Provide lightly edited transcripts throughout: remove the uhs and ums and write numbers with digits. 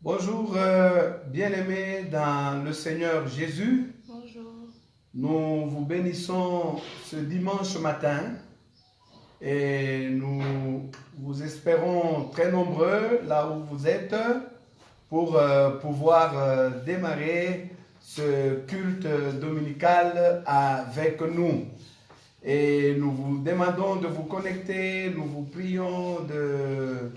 Bonjour, bien-aimés dans le Seigneur Jésus. Bonjour. Nous vous bénissons ce dimanche matin et nous vous espérons très nombreux là où vous êtes pour pouvoir démarrer ce culte dominical avec nous. Et nous vous demandons de vous connecter, nous vous prions de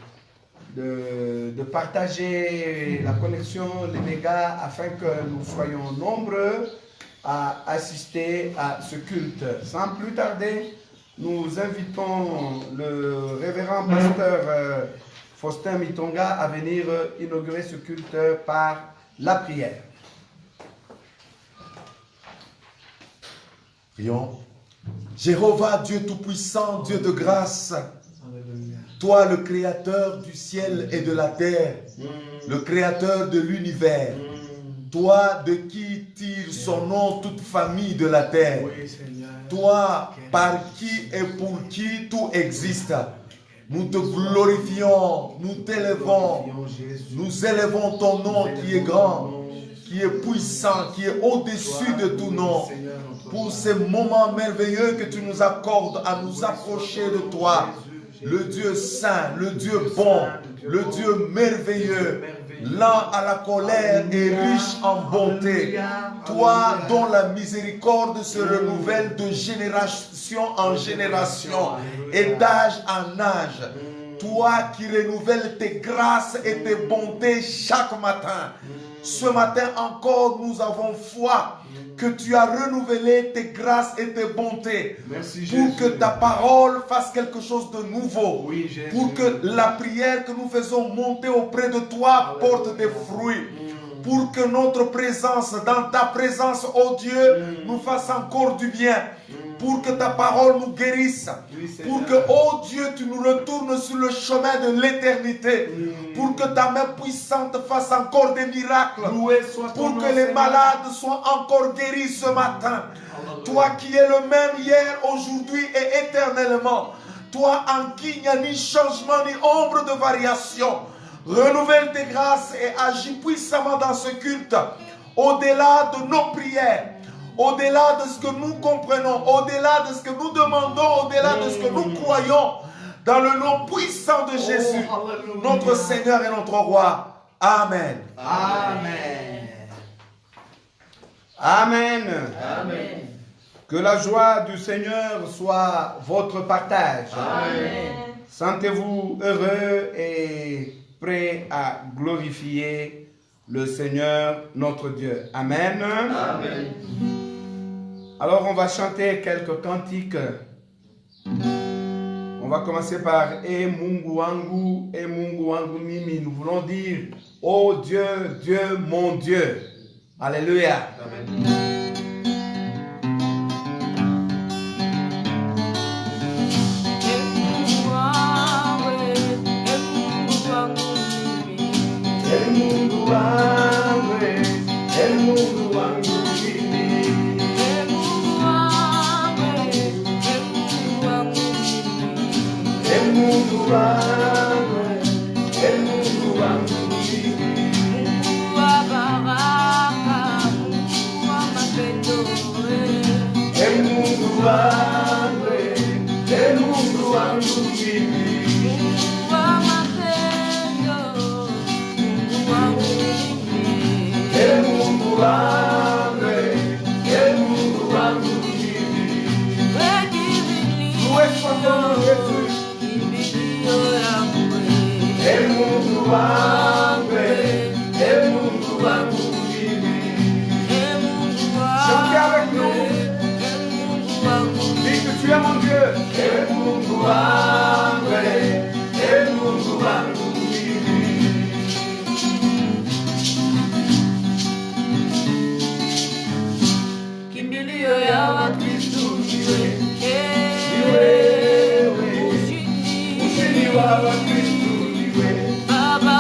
partager la connexion, les mégas, afin que nous soyons nombreux à assister à ce culte. Sans plus tarder, nous invitons le révérend pasteur Faustin Mitonga à venir inaugurer ce culte par la prière. Prions. Jéhovah, Dieu Tout-Puissant, Dieu de grâce, toi le créateur du ciel et de la terre, le créateur de l'univers, toi de qui tire son nom toute famille de la terre, toi par qui et pour qui tout existe. Nous te glorifions, nous t'élevons, nous élevons ton nom qui est grand, qui est puissant, qui est au-dessus de tout nom. Pour ces moments merveilleux que tu nous accordes à nous approcher de toi, le Dieu saint, le Dieu bon, le Dieu merveilleux, lent à la colère et riche en bonté. Toi dont la miséricorde se renouvelle de génération en génération et d'âge en âge. Toi qui renouvelles tes grâces et tes bontés chaque matin. Ce matin encore, nous avons foi que tu as renouvelé tes grâces et tes bontés. Merci, pour Jésus. que ta parole fasse quelque chose de nouveau. Oui, Jésus. Pour que la prière que nous faisons monter auprès de toi porte des fruits. Pour que notre présence, dans ta présence, oh Dieu, nous fasse encore du bien. Pour que ta parole nous guérisse. Pour que, oh Dieu, tu nous retournes sur le chemin de l'éternité. Pour que ta main puissante fasse encore des miracles. Pour que les malades soient encore guéris ce matin. Toi qui es le même hier, aujourd'hui et éternellement. Toi en qui il n'y a ni changement ni ombre de variation. Renouvelle tes grâces et agis puissamment dans ce culte. Au-delà de nos prières. Au-delà de ce que nous comprenons, au-delà de ce que nous demandons, au-delà de ce que nous croyons, dans le nom puissant de Jésus, notre Seigneur et notre Roi. Amen. Amen. Amen. Amen. Que la joie du Seigneur soit votre partage. Amen. Sentez-vous heureux et prêts à glorifier le Seigneur notre Dieu. Amen. Amen. Alors on va chanter quelques cantiques. On va commencer par E Mungu wangu mimi. Nous voulons dire oh Dieu, Dieu, mon Dieu. Alléluia. Amen. Chantez avec nous. Dis que tu es mon Dieu. Kimbilio ya Wakristo Ushindi wa Wakristo ni wewe. Baba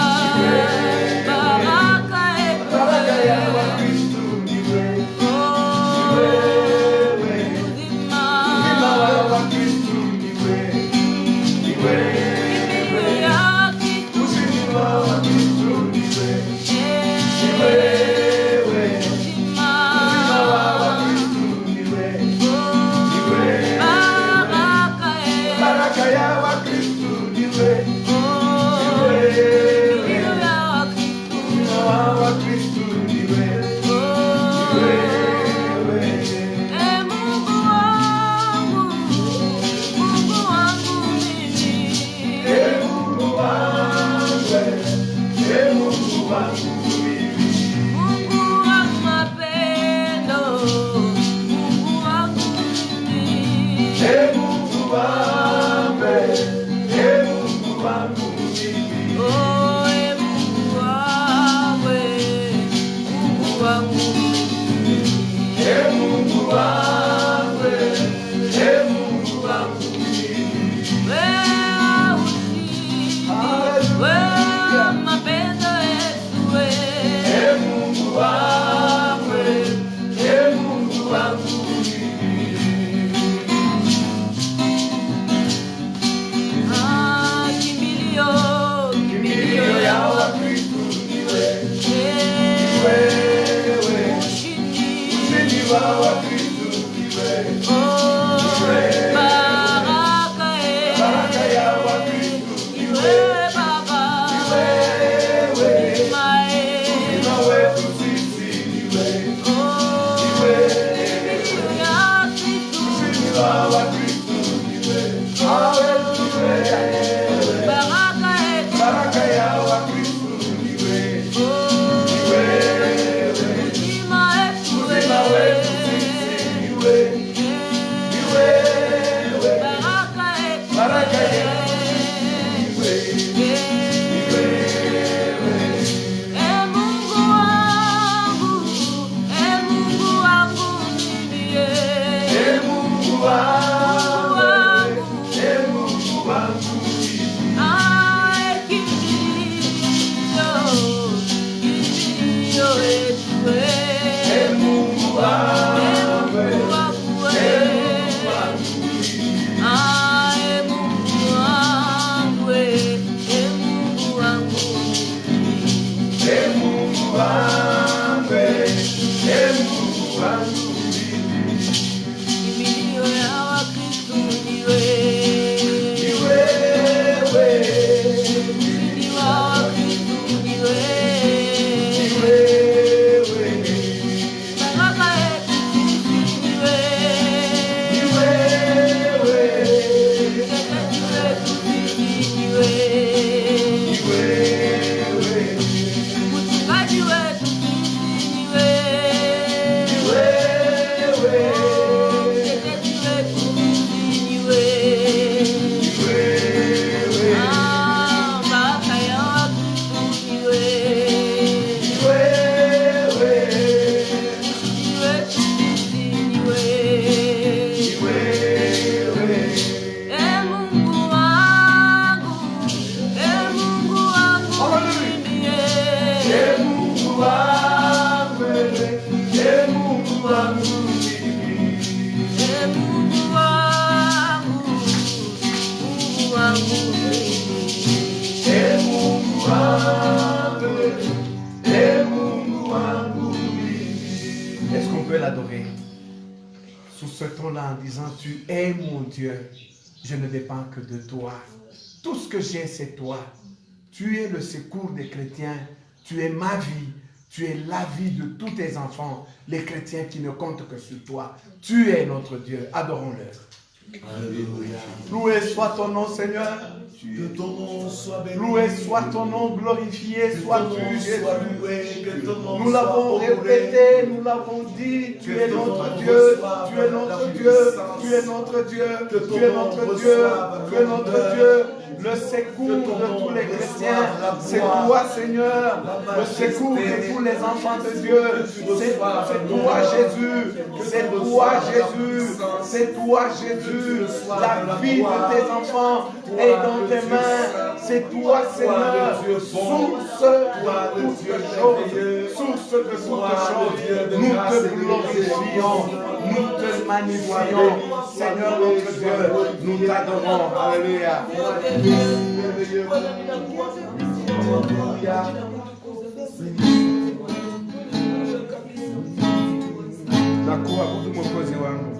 Est-ce qu'on peut l'adorer sous ce ton-là en disant, tu es mon Dieu, je ne dépends que de toi. Tout ce que j'ai, c'est toi. Tu es le secours des chrétiens, tu es ma vie, tu es la vie de tous tes enfants, les chrétiens qui ne comptent que sur toi. Tu es notre Dieu, adorons-le. Alléluia. Loué soit ton nom, Seigneur. Que ton nom soit béni. Loué soit ton nom, glorifié Que soit ton nom tu, Jésus. soit loué, que ton nom Nous l'avons soit honoré. répété, nous l'avons dit, tu es notre Dieu, tu es notre Dieu, tu es notre Dieu, tu es notre Dieu, tu es notre Dieu, le secours de tous les chrétiens, c'est toi Seigneur, le secours de tous les enfants de Dieu, c'est toi Jésus, c'est toi Jésus, c'est toi Jésus, la vie de tes enfants est dans tes mains, c'est toi Seigneur, source de toutes choses, source de toutes choses, nous te glorifions, nous te magnifions, Seigneur notre Dieu, nous t'adorons, alléluia. Nakuwa budu mwokozi wangu.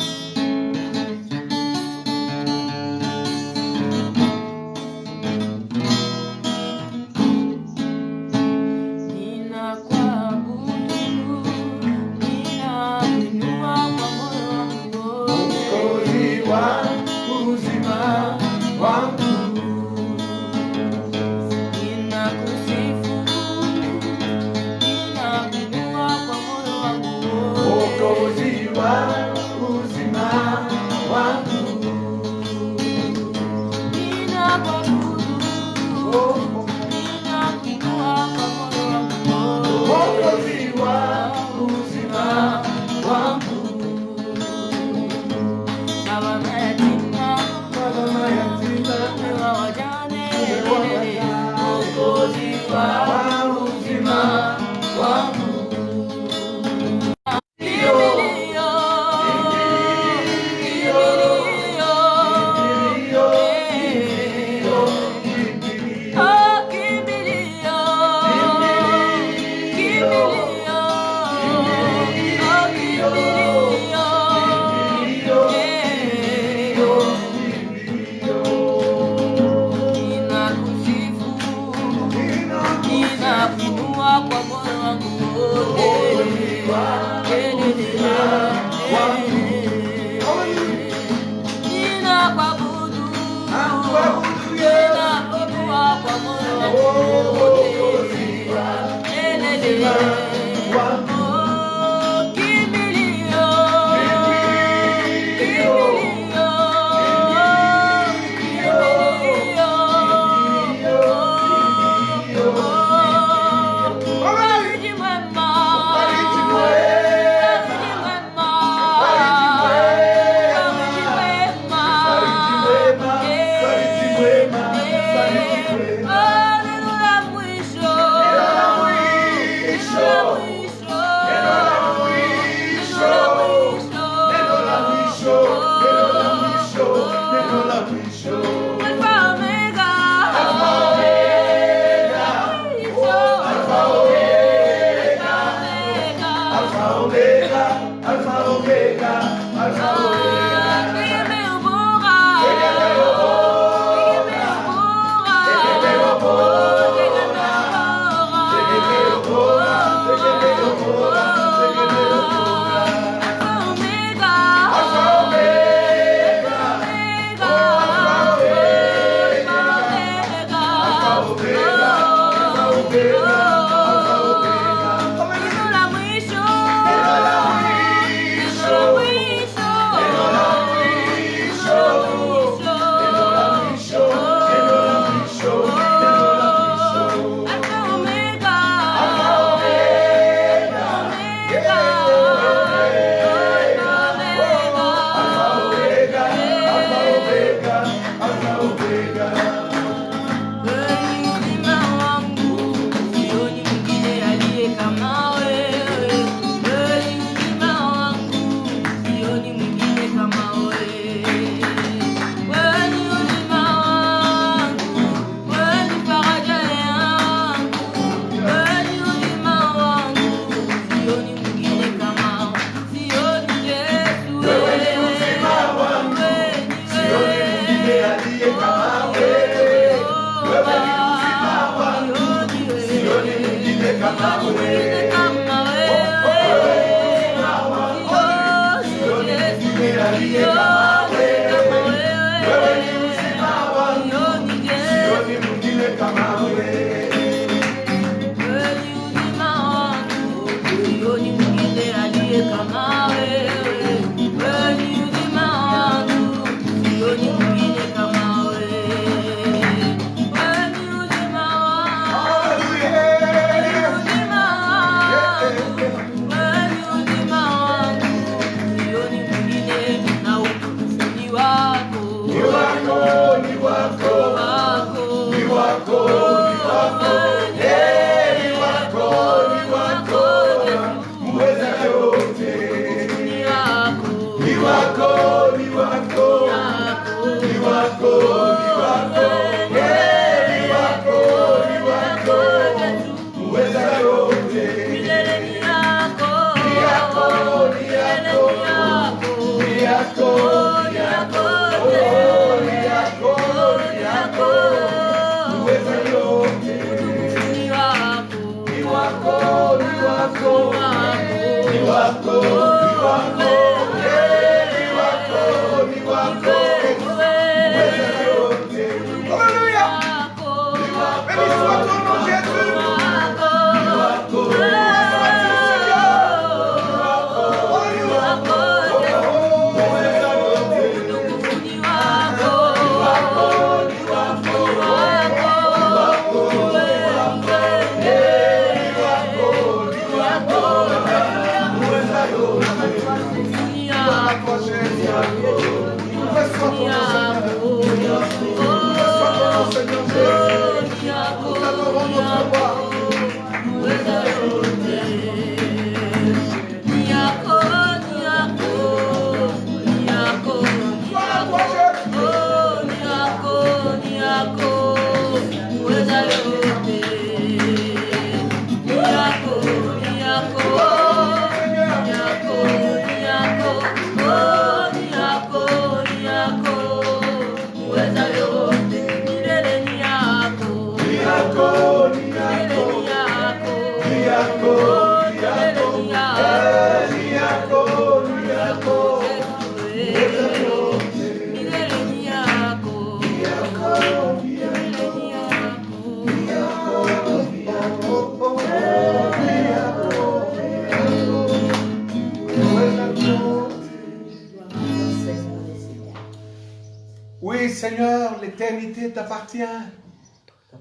Seigneur, l'éternité t'appartient.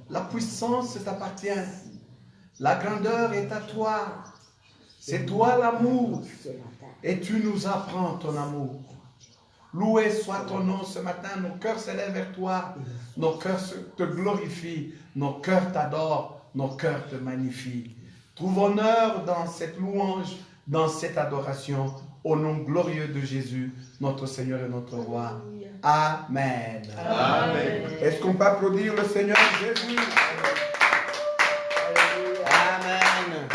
La puissance t'appartient. La grandeur est à toi. C'est toi l'amour. Et tu nous apprends ton amour. Loué soit ton nom ce matin. Nos cœurs s'élèvent vers toi. Nos cœurs te glorifient. Nos cœurs t'adorent. Nos cœurs te magnifient. Trouve honneur dans cette louange, dans cette adoration. Au nom glorieux de Jésus, notre Seigneur et notre Roi. Amen. Amen. Est-ce qu'on peut applaudir le Seigneur Jésus? Amen.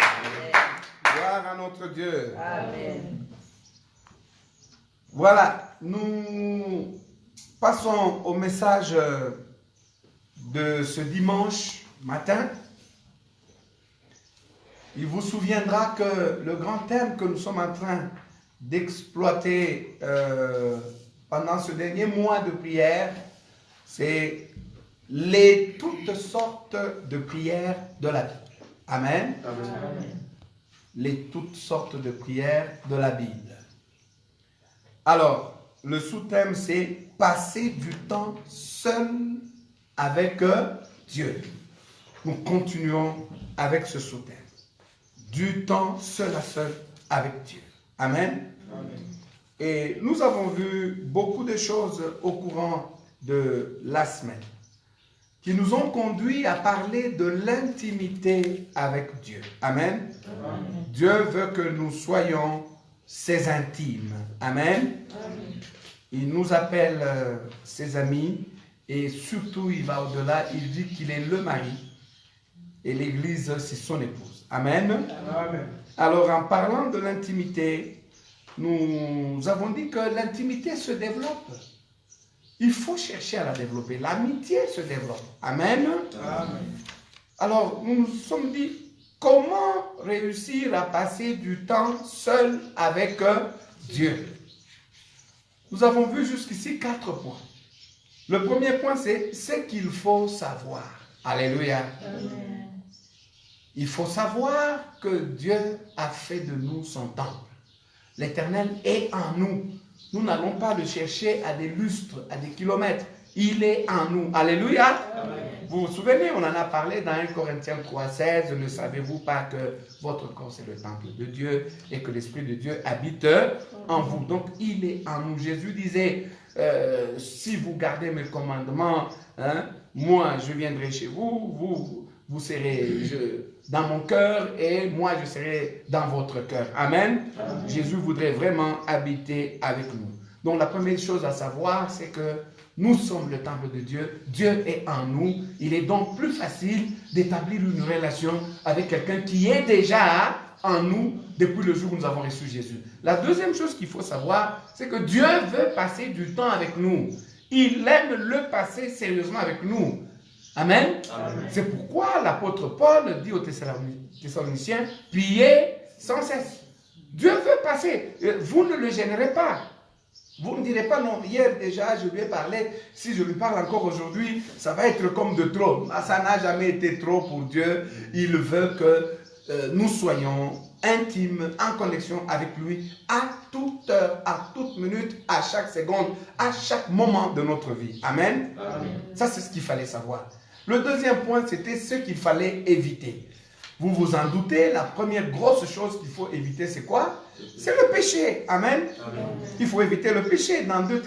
Gloire à notre Dieu. Amen. Voilà, nous passons au message de ce dimanche matin. Il vous souviendra que le grand thème que nous sommes en train d'exploiter pendant ce dernier mois de prière, c'est toutes sortes de prières de la Bible. Amen. Amen. Toutes sortes de prières de la Bible. Alors, le sous-thème, c'est passer du temps seul avec Dieu. Nous continuons avec ce sous-thème. Du temps seul à seul avec Dieu. Amen. Amen. Et nous avons vu beaucoup de choses au courant de la semaine qui nous ont conduit à parler de l'intimité avec Dieu. Amen. Amen. Dieu veut que nous soyons ses intimes. Amen. Amen. Il nous appelle ses amis et surtout il va au-delà, il dit qu'il est le mari et l'église c'est son épouse. Amen. Amen. Alors en parlant de l'intimité, nous avons dit que l'intimité se développe. Il faut chercher à la développer. L'amitié se développe. Amen. Amen. Alors nous nous sommes dit, comment réussir à passer du temps seul avec Dieu? Nous avons vu jusqu'ici 4 points. Le premier point, c'est ce qu'il faut savoir. Alléluia. Amen. Il faut savoir que Dieu a fait de nous son temple. L'Éternel est en nous. Nous n'allons pas le chercher à des lustres, à des kilomètres. Il est en nous. Alléluia. Amen. Vous vous souvenez, on en a parlé dans 1 Corinthiens 3,16. Ne savez-vous pas que votre corps c'est le temple de Dieu et que l'Esprit de Dieu habite en vous. Donc il est en nous. Jésus disait, si vous gardez mes commandements, moi je viendrai chez vous, vous serez dans mon cœur et moi je serai dans votre cœur. Amen. Amen. Jésus voudrait vraiment habiter avec nous. Donc la première chose à savoir, c'est que nous sommes le temple de Dieu. Dieu est en nous. Il est donc plus facile d'établir une relation avec quelqu'un qui est déjà en nous depuis le jour où nous avons reçu Jésus. La deuxième chose qu'il faut savoir, c'est que Dieu veut passer du temps avec nous. Il aime le passer sérieusement avec nous. Amen. Amen. C'est pourquoi l'apôtre Paul dit aux Thessaloniciens, priez sans cesse. Dieu veut passer. Vous ne le gênerez pas. Vous ne direz pas, non, hier déjà je lui ai parlé, si je lui parle encore aujourd'hui, ça va être comme de trop. Ça n'a jamais été trop pour Dieu. Il veut que nous soyons intimes, en connexion avec lui, à toute heure, à toute minute, à chaque seconde, à chaque moment de notre vie. Amen. Amen. Ça, c'est ce qu'il fallait savoir. Le deuxième point, c'était ce qu'il fallait éviter. Vous vous en doutez, la première grosse chose qu'il faut éviter, c'est quoi? C'est le péché. Amen. Amen. Il faut éviter le péché. Dans 2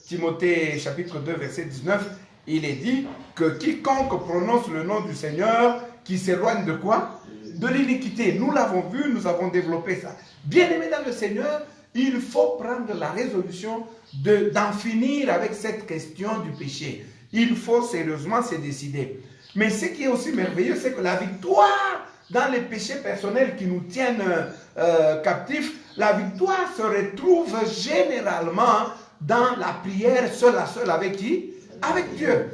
Timothée chapitre 2, verset 19, il est dit que quiconque prononce le nom du Seigneur, qui s'éloigne de quoi? De l'iniquité. Nous l'avons vu, nous avons développé ça. Bien-aimé dans le Seigneur, il faut prendre la résolution d'en finir avec cette question du péché. Il faut sérieusement se décider. Mais ce qui est aussi merveilleux, c'est que la victoire dans les péchés personnels qui nous tiennent captifs, la victoire se retrouve généralement dans la prière seul à seul avec qui? Avec Dieu.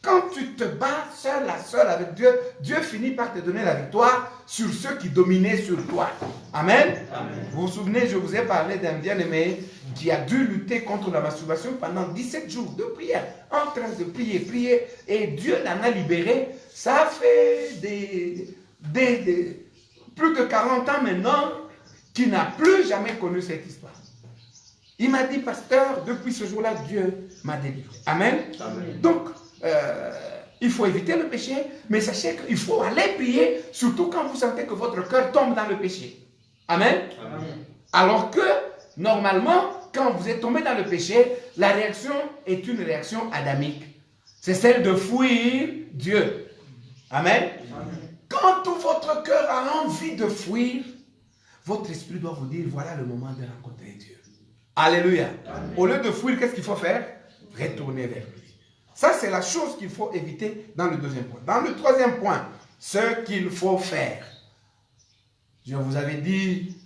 Quand tu te bats seul à seul avec Dieu, Dieu finit par te donner la victoire sur ceux qui dominaient sur toi. Amen. Amen. Vous vous souvenez, je vous ai parlé d'un bien-aimé qui a dû lutter contre la masturbation pendant 17 jours de prière, en train de prier, et Dieu l'en a libéré. Ça a fait plus de 40 ans maintenant qu'il n'a plus jamais connu cette histoire. Il m'a dit, pasteur, depuis ce jour-là, Dieu m'a délivré. Amen. Amen. Donc, il faut éviter le péché, mais sachez qu'il faut aller prier, surtout quand vous sentez que votre cœur tombe dans le péché. Amen. Amen. Alors que, normalement, quand vous êtes tombé dans le péché, la réaction est une réaction adamique. C'est celle de fuir Dieu. Amen. Quand tout votre cœur a envie de fuir, votre esprit doit vous dire, voilà le moment de rencontrer Dieu. Alléluia. Amen. Au lieu de fuir, qu'est-ce qu'il faut faire? Retourner vers lui. Ça, c'est la chose qu'il faut éviter dans le deuxième point. Dans le troisième point, ce qu'il faut faire. Je vous avais dit,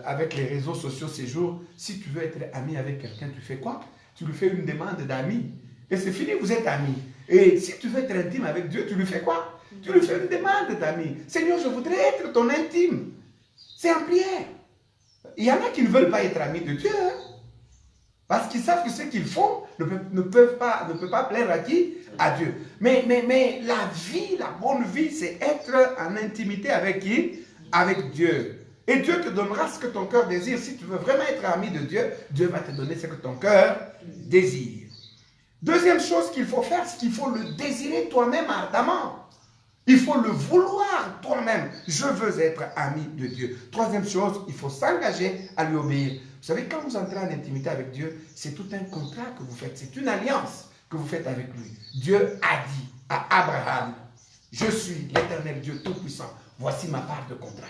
avec les réseaux sociaux ces jours, si tu veux être ami avec quelqu'un, tu fais quoi? Tu lui fais une demande d'amis. Et c'est fini, vous êtes amis. Et si tu veux être intime avec Dieu, tu lui fais quoi? Tu lui fais une demande d'amis. Seigneur, je voudrais être ton intime. C'est en prière. Il y en a qui ne veulent pas être amis de Dieu. Hein? Parce qu'ils savent que ce qu'ils font ne peut pas plaire à qui? À Dieu. Mais la vie, la bonne vie, c'est être en intimité avec qui? Avec Dieu. Et Dieu te donnera ce que ton cœur désire. Si tu veux vraiment être ami de Dieu, Dieu va te donner ce que ton cœur désire. Deuxième chose qu'il faut faire, c'est qu'il faut le désirer toi-même ardemment. Il faut le vouloir toi-même. Je veux être ami de Dieu. Troisième chose, il faut s'engager à lui obéir. Vous savez, quand vous entrez en intimité avec Dieu, c'est tout un contrat que vous faites. C'est une alliance que vous faites avec lui. Dieu a dit à Abraham, je suis l'Éternel Dieu Tout-Puissant. Voici ma part de contrat.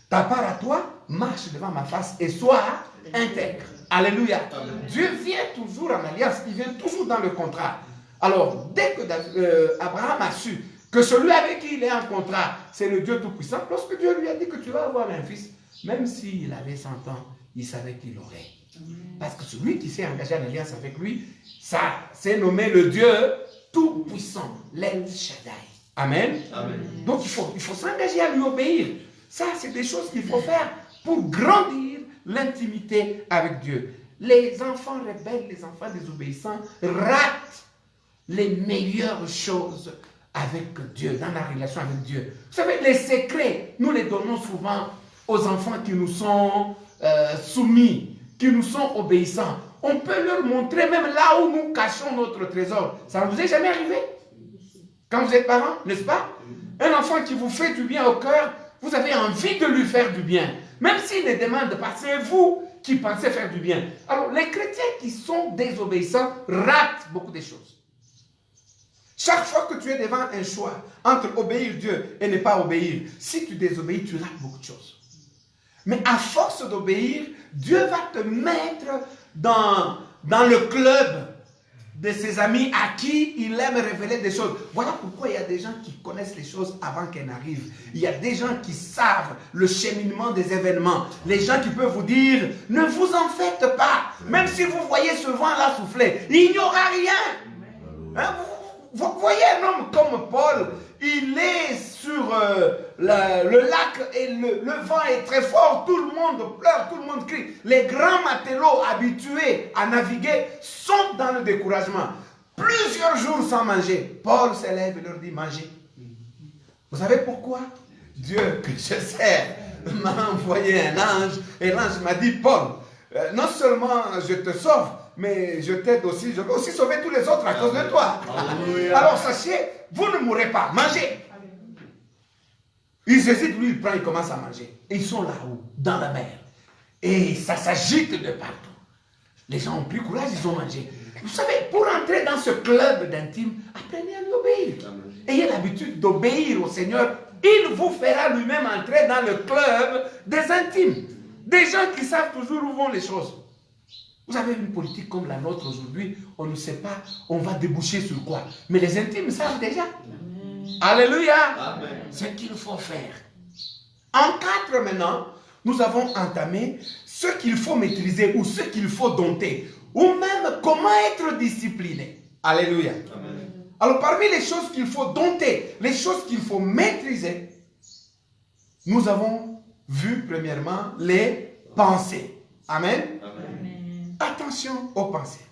Ta part à toi, marche devant ma face et sois intègre. Alléluia. Amen. Dieu vient toujours en alliance. Il vient toujours dans le contrat. Alors, dès que Abraham a su que celui avec qui il est en contrat, c'est le Dieu Tout-Puissant, lorsque Dieu lui a dit que tu vas avoir un fils, même s'il avait 100 ans, il savait qu'il l'aurait. Parce que celui qui s'est engagé en alliance avec lui, ça c'est nommé le Dieu Tout-Puissant, l'El Shaddai. Amen. Amen. Donc il faut s'engager à lui obéir. Ça, c'est des choses qu'il faut faire pour grandir l'intimité avec Dieu. Les enfants rebelles, les enfants désobéissants ratent les meilleures choses avec Dieu, dans la relation avec Dieu. Vous savez, les secrets, nous les donnons souvent aux enfants qui nous sont soumis, qui nous sont obéissants. On peut leur montrer même là où nous cachons notre trésor. Ça ne vous est jamais arrivé? Quand vous êtes parent, n'est-ce pas? Un enfant qui vous fait du bien au cœur, vous avez envie de lui faire du bien. Même s'il ne demande pas, c'est vous qui pensez faire du bien. Alors, les chrétiens qui sont désobéissants ratent beaucoup de choses. Chaque fois que tu es devant un choix entre obéir Dieu et ne pas obéir, si tu désobéis, tu rates beaucoup de choses. Mais à force d'obéir, Dieu va te mettre dans le club de ses amis à qui il aime révéler des choses. Voilà pourquoi il y a des gens qui connaissent les choses avant qu'elles n'arrivent. Il y a des gens qui savent le cheminement des événements. Les gens qui peuvent vous dire, ne vous en faites pas. Même si vous voyez ce vent-là souffler, il n'y aura rien. Hein, vous voyez un homme comme Paul, il est sur le lac et le vent est très fort, tout le monde pleure, tout le monde crie. Les grands matelots habitués à naviguer sont dans le découragement. Plusieurs jours sans manger, Paul se lève et leur dit mangez. Vous savez pourquoi? Dieu que je sers m'a envoyé un ange et l'ange m'a dit Paul, non seulement je te sauve, mais je t'aide aussi, je vais aussi sauver tous les autres à cause de toi. Alléluia. Alors sachez, vous ne mourrez pas, mangez. Ils hésitent, lui il prend, il commence à manger. Et ils sont là-haut, dans la mer. Et ça s'agite de partout. Les gens ont pris courage, ils ont mangé. Vous savez, pour entrer dans ce club d'intime, apprenez à lui obéir. Ayez l'habitude d'obéir au Seigneur. Il vous fera lui-même entrer dans le club des intimes. Des gens qui savent toujours où vont les choses. Vous avez une politique comme la nôtre aujourd'hui, on ne sait pas, on va déboucher sur quoi. Mais les intimes savent déjà. Alléluia. Amen. Ce qu'il faut faire. En 4 maintenant, nous avons entamé ce qu'il faut maîtriser ou ce qu'il faut dompter. Ou même comment être discipliné. Alléluia. Amen. Alors parmi les choses qu'il faut dompter, les choses qu'il faut maîtriser, nous avons vu premièrement les pensées. Amen. Amen. Attention aux pensées.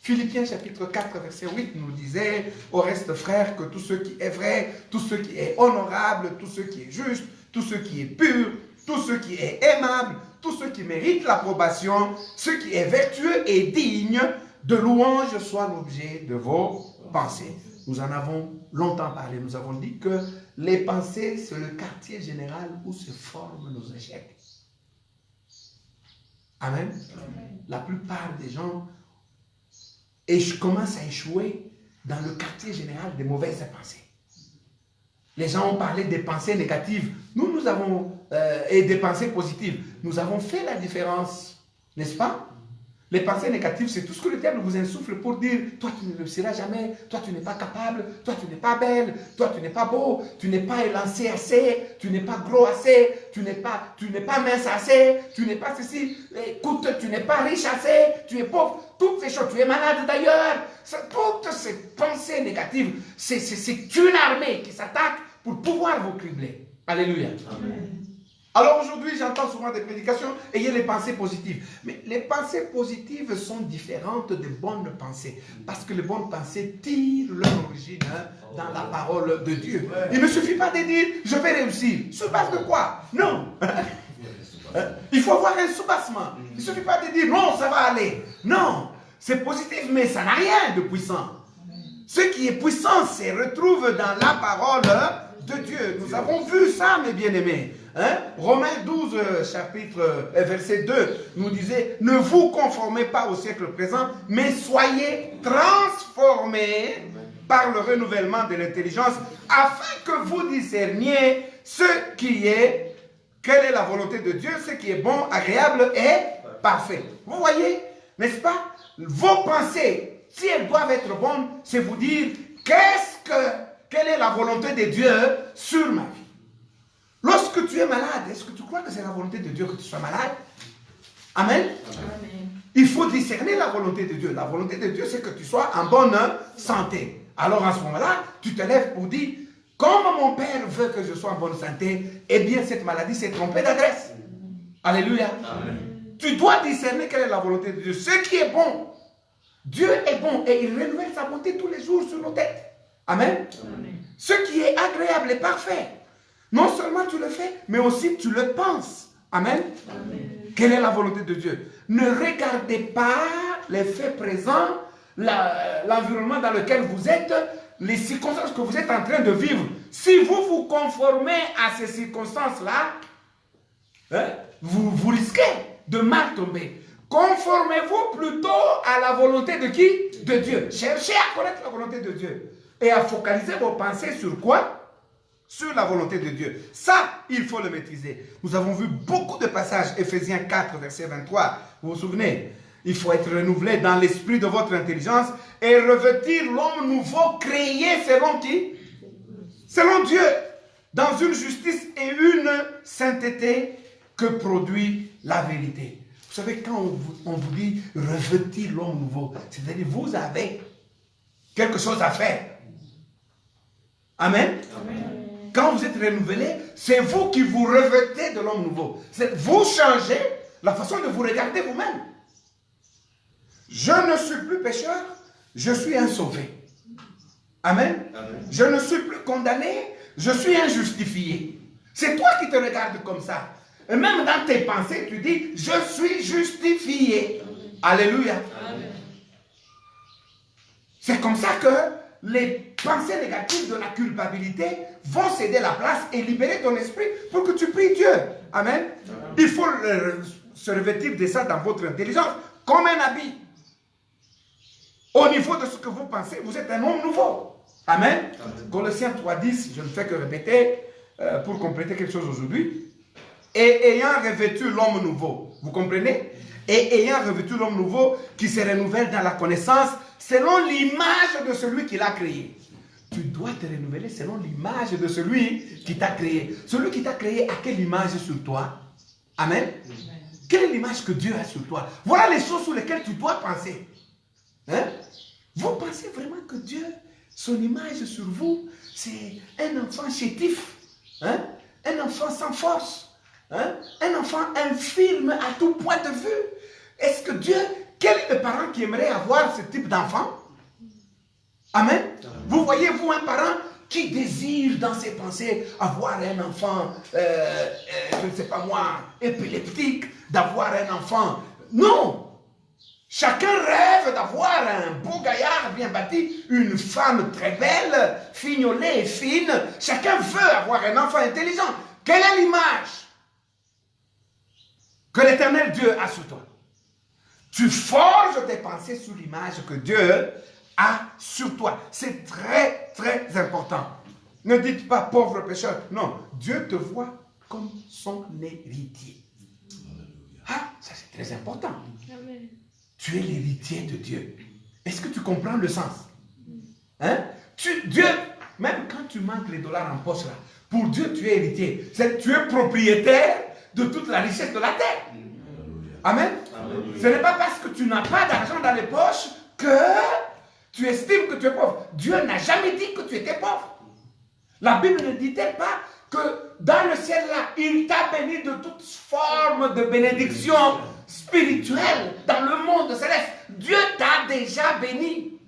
Philippiens chapitre 4 verset 8 nous disait, au reste frères, que tout ce qui est vrai, tout ce qui est honorable, tout ce qui est juste, tout ce qui est pur, tout ce qui est aimable, tout ce qui mérite l'approbation, ce qui est vertueux et digne de louange soit l'objet de vos pensées. Nous en avons longtemps parlé. Nous avons dit que les pensées, c'est le quartier général où se forment nos échecs. Amen. La plupart des gens commencent à échouer dans le quartier général des mauvaises pensées. Les gens ont parlé des pensées négatives. Nous avons, et des pensées positives. Nous avons fait la différence, n'est-ce pas? Les pensées négatives, c'est tout ce que le diable vous insuffle pour dire, toi tu ne réussiras jamais, toi tu n'es pas capable, toi tu n'es pas belle, toi tu n'es pas beau, tu n'es pas élancé assez, tu n'es pas gros assez, tu n'es pas mince assez, tu n'es pas ceci, écoute, tu n'es pas riche assez, tu es pauvre, toutes ces choses, tu es malade d'ailleurs. Toutes ces pensées négatives, c'est une armée qui s'attaque pour pouvoir vous cribler. Alléluia. Amen. Alors aujourd'hui, j'entends souvent des prédications, ayez les pensées positives. Mais les pensées positives sont différentes des bonnes pensées. Parce que les bonnes pensées tirent leur origine dans la parole de Dieu. Il ne suffit pas de dire, je vais réussir. Sur base de quoi? Non. Il faut avoir un soubassement. Il ne suffit pas de dire, non, ça va aller. Non. C'est positif, mais ça n'a rien de puissant. Ce qui est puissant se retrouve dans la parole de Dieu. Nous avons vu ça, mes bien-aimés. Romains 12, verset 2, nous disait, ne vous conformez pas au siècle présent, mais soyez transformés par le renouvellement de l'intelligence, afin que vous discerniez quelle est la volonté de Dieu, ce qui est bon, agréable et parfait. Vous voyez, n'est-ce pas? Vos pensées, si elles doivent être bonnes, c'est vous dire, quelle est la volonté de Dieu sur ma vie? Lorsque tu es malade, est-ce que tu crois que c'est la volonté de Dieu que tu sois malade? Amen. Amen. Il faut discerner la volonté de Dieu. La volonté de Dieu, c'est que tu sois en bonne santé. Alors à ce moment-là, tu te lèves pour dire, comme mon Père veut que je sois en bonne santé, eh bien cette maladie s'est trompée d'adresse. Alléluia. Amen. Tu dois discerner quelle est la volonté de Dieu. Ce qui est bon. Dieu est bon et il renouvelle sa bonté tous les jours sur nos têtes. Amen. Amen. Ce qui est agréable et parfait. Non seulement tu le fais, mais aussi tu le penses. Amen. Amen. Quelle est la volonté de Dieu? Ne regardez pas les faits présents, l'environnement dans lequel vous êtes, les circonstances que vous êtes en train de vivre. Si vous vous conformez à ces circonstances-là, vous risquez de mal tomber. Conformez-vous plutôt à la volonté de qui? De Dieu. Cherchez à connaître la volonté de Dieu. Et à focaliser vos pensées sur quoi? Sur la volonté de Dieu. Ça, il faut le maîtriser. Nous avons vu beaucoup de passages, Ephésiens 4, verset 23. Vous vous souvenez? Il faut être renouvelé dans l'esprit de votre intelligence et revêtir l'homme nouveau créé selon qui? Selon Dieu. Dans une justice et une sainteté que produit la vérité. Vous savez, quand on vous dit revêtir l'homme nouveau, c'est-à-dire vous avez quelque chose à faire. Amen. Amen. Quand vous êtes renouvelé, c'est vous qui vous revêtez de l'homme nouveau. Vous changez la façon de vous regarder vous-même. Je ne suis plus pécheur, je suis un sauvé. Amen. Amen. Je ne suis plus condamné, je suis un justifié. C'est toi qui te regardes comme ça. Et même dans tes pensées, tu dis, je suis justifié. Amen. Alléluia. Amen. C'est comme ça que les pensées négatives de la culpabilité vont céder la place et libérer ton esprit pour que tu pries Dieu. Amen. Il faut se revêtir de ça dans votre intelligence comme un habit. Au niveau de ce que vous pensez, vous êtes un homme nouveau. Amen. Colossiens 3:10, je ne fais que répéter pour compléter quelque chose aujourd'hui. Et ayant revêtu l'homme nouveau, vous comprenez? Et ayant revêtu l'homme nouveau qui se renouvelle dans la connaissance selon l'image de celui qui l'a créé. Tu dois te renouveler selon l'image de celui qui t'a créé. Celui qui t'a créé a quelle image sur toi? Amen. Quelle est l'image que Dieu a sur toi? Voilà les choses sur lesquelles tu dois penser. Hein? Vous pensez vraiment que Dieu, son image sur vous, c'est un enfant chétif, hein? Un enfant sans force, hein? Un enfant infirme à tout point de vue. Est-ce que Dieu, quel est le parent qui aimerait avoir ce type d'enfant? Amen. Vous voyez, vous, un parent qui désire dans ses pensées avoir un enfant, je ne sais pas moi, épileptique, d'avoir un enfant. Non! Chacun rêve d'avoir un beau gaillard bien bâti, une femme très belle, fignolée et fine. Chacun veut avoir un enfant intelligent. Quelle est l'image que l'Éternel Dieu a sur toi? Tu forges tes pensées sous l'image que Dieu a sur toi. C'est très, très important. Ne dites pas pauvre pécheur. Non, Dieu te voit comme son héritier. Ah, ça c'est très important. Amen. Tu es l'héritier de Dieu. Est-ce que tu comprends le sens? Hein? Dieu, même quand tu manques les dollars en poche là, pour Dieu tu es héritier. Tu es propriétaire de toute la richesse de la terre. Amen. Amen. Ce n'est pas parce que tu n'as pas d'argent dans les poches que tu estimes que tu es pauvre. Dieu n'a jamais dit que tu étais pauvre. La Bible ne dit-elle pas que dans le ciel là, il t'a béni de toute forme de bénédiction spirituelle dans le monde céleste. Dieu t'a déjà béni.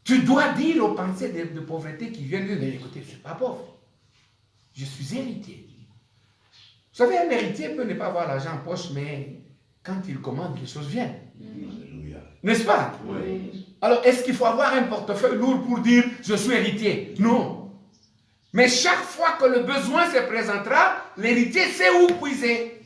Tu dois dire aux pensées de pauvreté qui viennent dire, écoutez, je ne suis pas pauvre. Je suis héritier. Vous savez, un héritier peut ne pas avoir l'argent en poche, mais quand il commande, les choses viennent. N'est-ce pas? Oui. Alors, est-ce qu'il faut avoir un portefeuille lourd pour dire, je suis héritier? Non. Mais chaque fois que le besoin se présentera, l'héritier sait où puiser.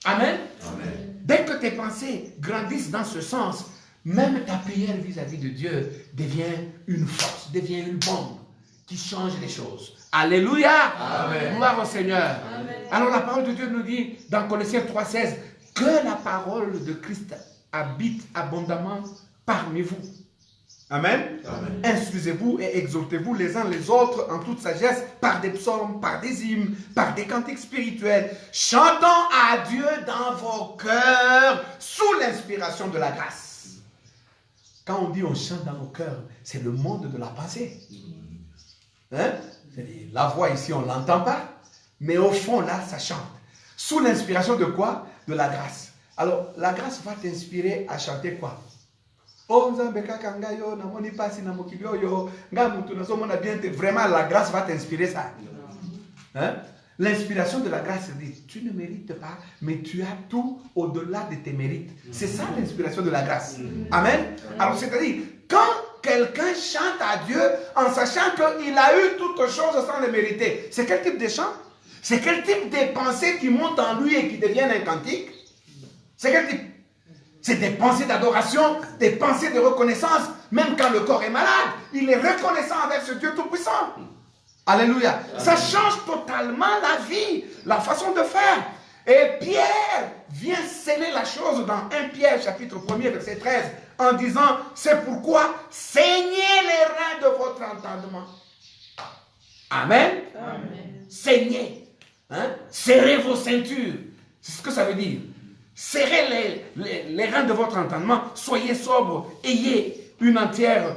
Amen. Amen. Dès que tes pensées grandissent dans ce sens, même ta prière vis-à-vis de Dieu devient une force, devient une bombe qui change les choses. Alléluia. Amen. Gloire au Seigneur. Amen. Alors la parole de Dieu nous dit dans Colossiens 3,16 que la parole de Christ habite abondamment parmi vous. Amen. Amen. Instruisez-vous et exhortez-vous les uns les autres en toute sagesse par des psaumes, par des hymnes, par des cantiques spirituels, chantant à Dieu dans vos cœurs sous l'inspiration de la grâce. Quand on dit on chante dans nos cœurs, c'est le monde de la pensée. Hein? La voix ici, on ne l'entend pas, mais au fond, là, ça chante. Sous l'inspiration de quoi? De la grâce. Alors, la grâce va t'inspirer à chanter quoi? Vraiment, la grâce va t'inspirer ça. Hein? L'inspiration de la grâce dit, tu ne mérites pas, mais tu as tout au-delà de tes mérites. C'est ça l'inspiration de la grâce. Amen. Alors, c'est-à-dire, quand quelqu'un chante à Dieu en sachant qu'il a eu toutes choses sans les mériter, c'est quel type de chant? C'est quel type de pensées qui montent en lui et qui deviennent un cantique? C'est quel type? C'est des pensées d'adoration, des pensées de reconnaissance. Même quand le corps est malade, il est reconnaissant avec ce Dieu Tout-Puissant. Alléluia. Ça change totalement la vie, la façon de faire. Et Pierre vient sceller la chose dans 1 Pierre chapitre 1er verset 13 en disant, c'est pourquoi saignez les reins de votre entendement. Amen. Amen. Saignez. Hein? Serrez vos ceintures. C'est ce que ça veut dire. Serrez les reins de votre entendement, soyez sobres, ayez une entière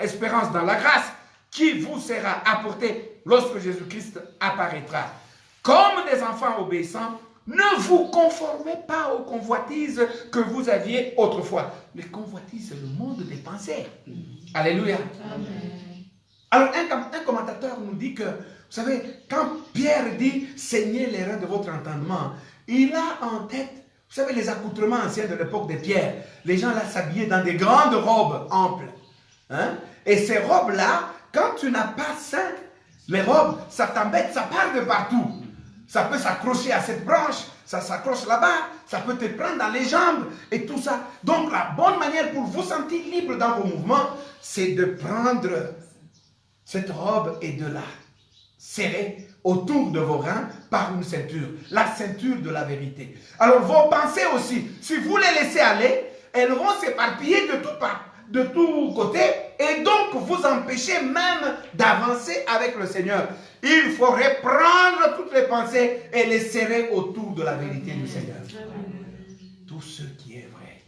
espérance dans la grâce qui vous sera apportée lorsque Jésus-Christ apparaîtra. Comme des enfants obéissants, ne vous conformez pas aux convoitises que vous aviez autrefois. Les convoitises, c'est le monde des pensées. Alléluia. Amen. Alors, un commentateur nous dit que, vous savez, quand Pierre dit « saignez les reins de votre entendement », il a en tête, vous savez, les accoutrements anciens de l'époque de Pierre. Les gens là s'habillaient dans des grandes robes amples. Hein? Et ces robes-là, quand tu n'as pas ça, les robes, ça t'embête, ça part de partout. Ça peut s'accrocher à cette branche, ça s'accroche là-bas, ça peut te prendre dans les jambes et tout ça. Donc la bonne manière pour vous sentir libre dans vos mouvements, c'est de prendre cette robe et de la serrer autour de vos reins par une ceinture, la ceinture de la vérité. Alors vos pensées aussi, si vous les laissez aller, elles vont s'éparpiller de tous côtés et donc vous empêcher même d'avancer avec le Seigneur. Il faut reprendre toutes les pensées et les serrer autour de la vérité du Seigneur. Tout ce qui est vrai,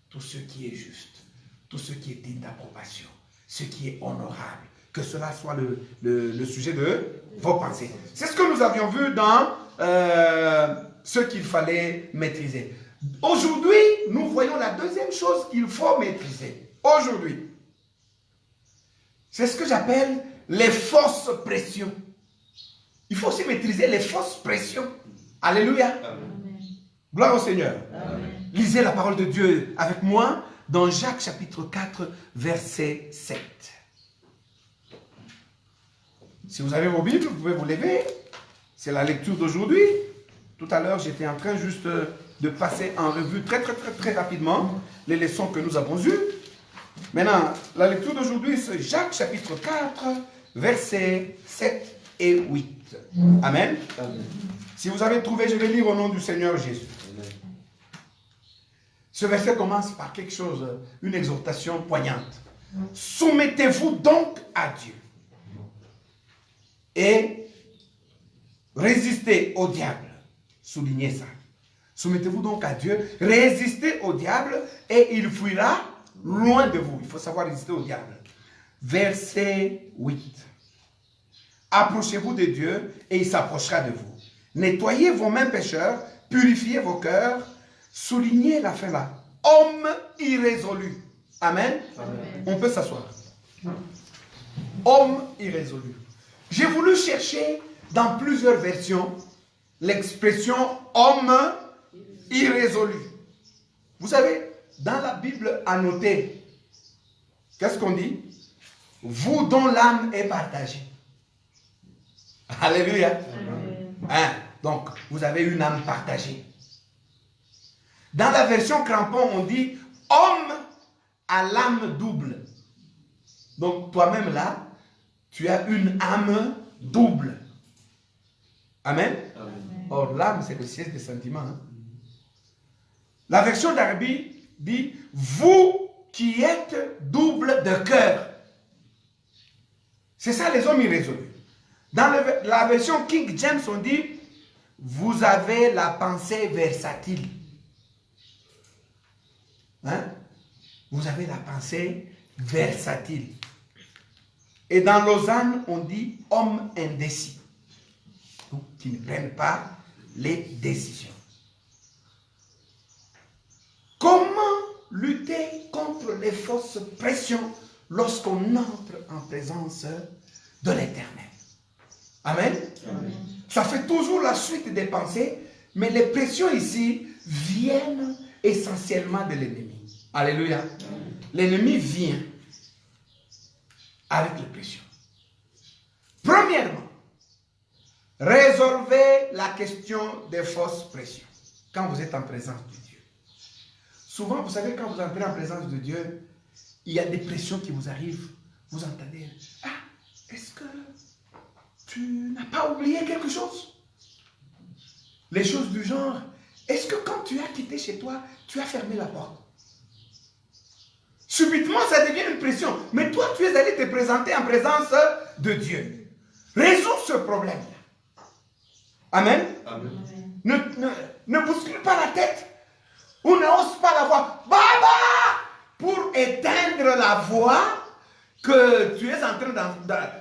tout ce qui est juste, tout ce qui est digne d'approbation, ce qui est honorable, que cela soit le sujet de vos pensées. C'est ce que nous avions vu dans ce qu'il fallait maîtriser. Aujourd'hui, nous voyons la deuxième chose qu'il faut maîtriser. Aujourd'hui, c'est ce que j'appelle les fausses pressions. Il faut aussi maîtriser les fausses pressions. Alléluia. Amen. Gloire au Seigneur. Amen. Lisez la parole de Dieu avec moi dans Jacques chapitre 4, verset 7. Si vous avez vos Bibles, vous pouvez vous lever. C'est la lecture d'aujourd'hui. Tout à l'heure, j'étais en train juste de passer en revue très rapidement les leçons que nous avons eues. Maintenant, la lecture d'aujourd'hui, c'est Jacques chapitre 4, versets 7 et 8. Amen. Amen. Si vous avez trouvé, je vais lire au nom du Seigneur Jésus. Amen. Ce verset commence par quelque chose, une exhortation poignante. Soumettez-vous donc à Dieu et résistez au diable. Soulignez ça. Soumettez-vous donc à Dieu, résistez au diable et il fuira loin de vous. Il faut savoir résister au diable. Verset 8. Approchez-vous de Dieu et il s'approchera de vous. Nettoyez vos mains pécheurs, purifiez vos cœurs, soulignez la fin là. Homme irrésolu. Amen. Amen. On peut s'asseoir. Homme irrésolu. J'ai voulu chercher dans plusieurs versions l'expression homme irrésolu. Vous savez, dans la Bible annotée, qu'est-ce qu'on dit? Vous dont l'âme est partagée. Alléluia. Amen. Hein? Donc, vous avez une âme partagée. Dans la version crampon, on dit homme à l'âme double. Donc, toi-même là, tu as une âme double. Amen. Amen. Or, l'âme, c'est le siège des sentiments. Hein? La version d'Arabie dit vous qui êtes double de cœur. C'est ça les hommes irrésolus. Dans la version King James, on dit vous avez la pensée versatile. Hein? Vous avez la pensée versatile. Et dans Lausanne, on dit homme indécis. Donc, qui ne prennent pas les décisions. Comment lutter contre les fausses pressions lorsqu'on entre en présence de l'Éternel? Amen. Amen. Ça fait toujours la suite des pensées, mais les pressions ici viennent essentiellement de l'ennemi. Alléluia. L'ennemi vient avec les pressions. Premièrement, résolvez la question des fausses pressions quand vous êtes en présence de Dieu. Souvent, vous savez, quand vous entrez en présence de Dieu, il y a des pressions qui vous arrivent. Vous entendez, ah, est-ce que tu n'as pas oublié quelque chose? Les choses du genre, est-ce que quand tu as quitté chez toi, tu as fermé la porte? Subitement, ça devient une pression. Mais toi, tu es allé te présenter en présence de Dieu. Résous ce problème-là. Amen. Amen. Ne bouscule pas la tête. Ou ne hausse pas la voix. Baba! Pour éteindre la voix que tu es en train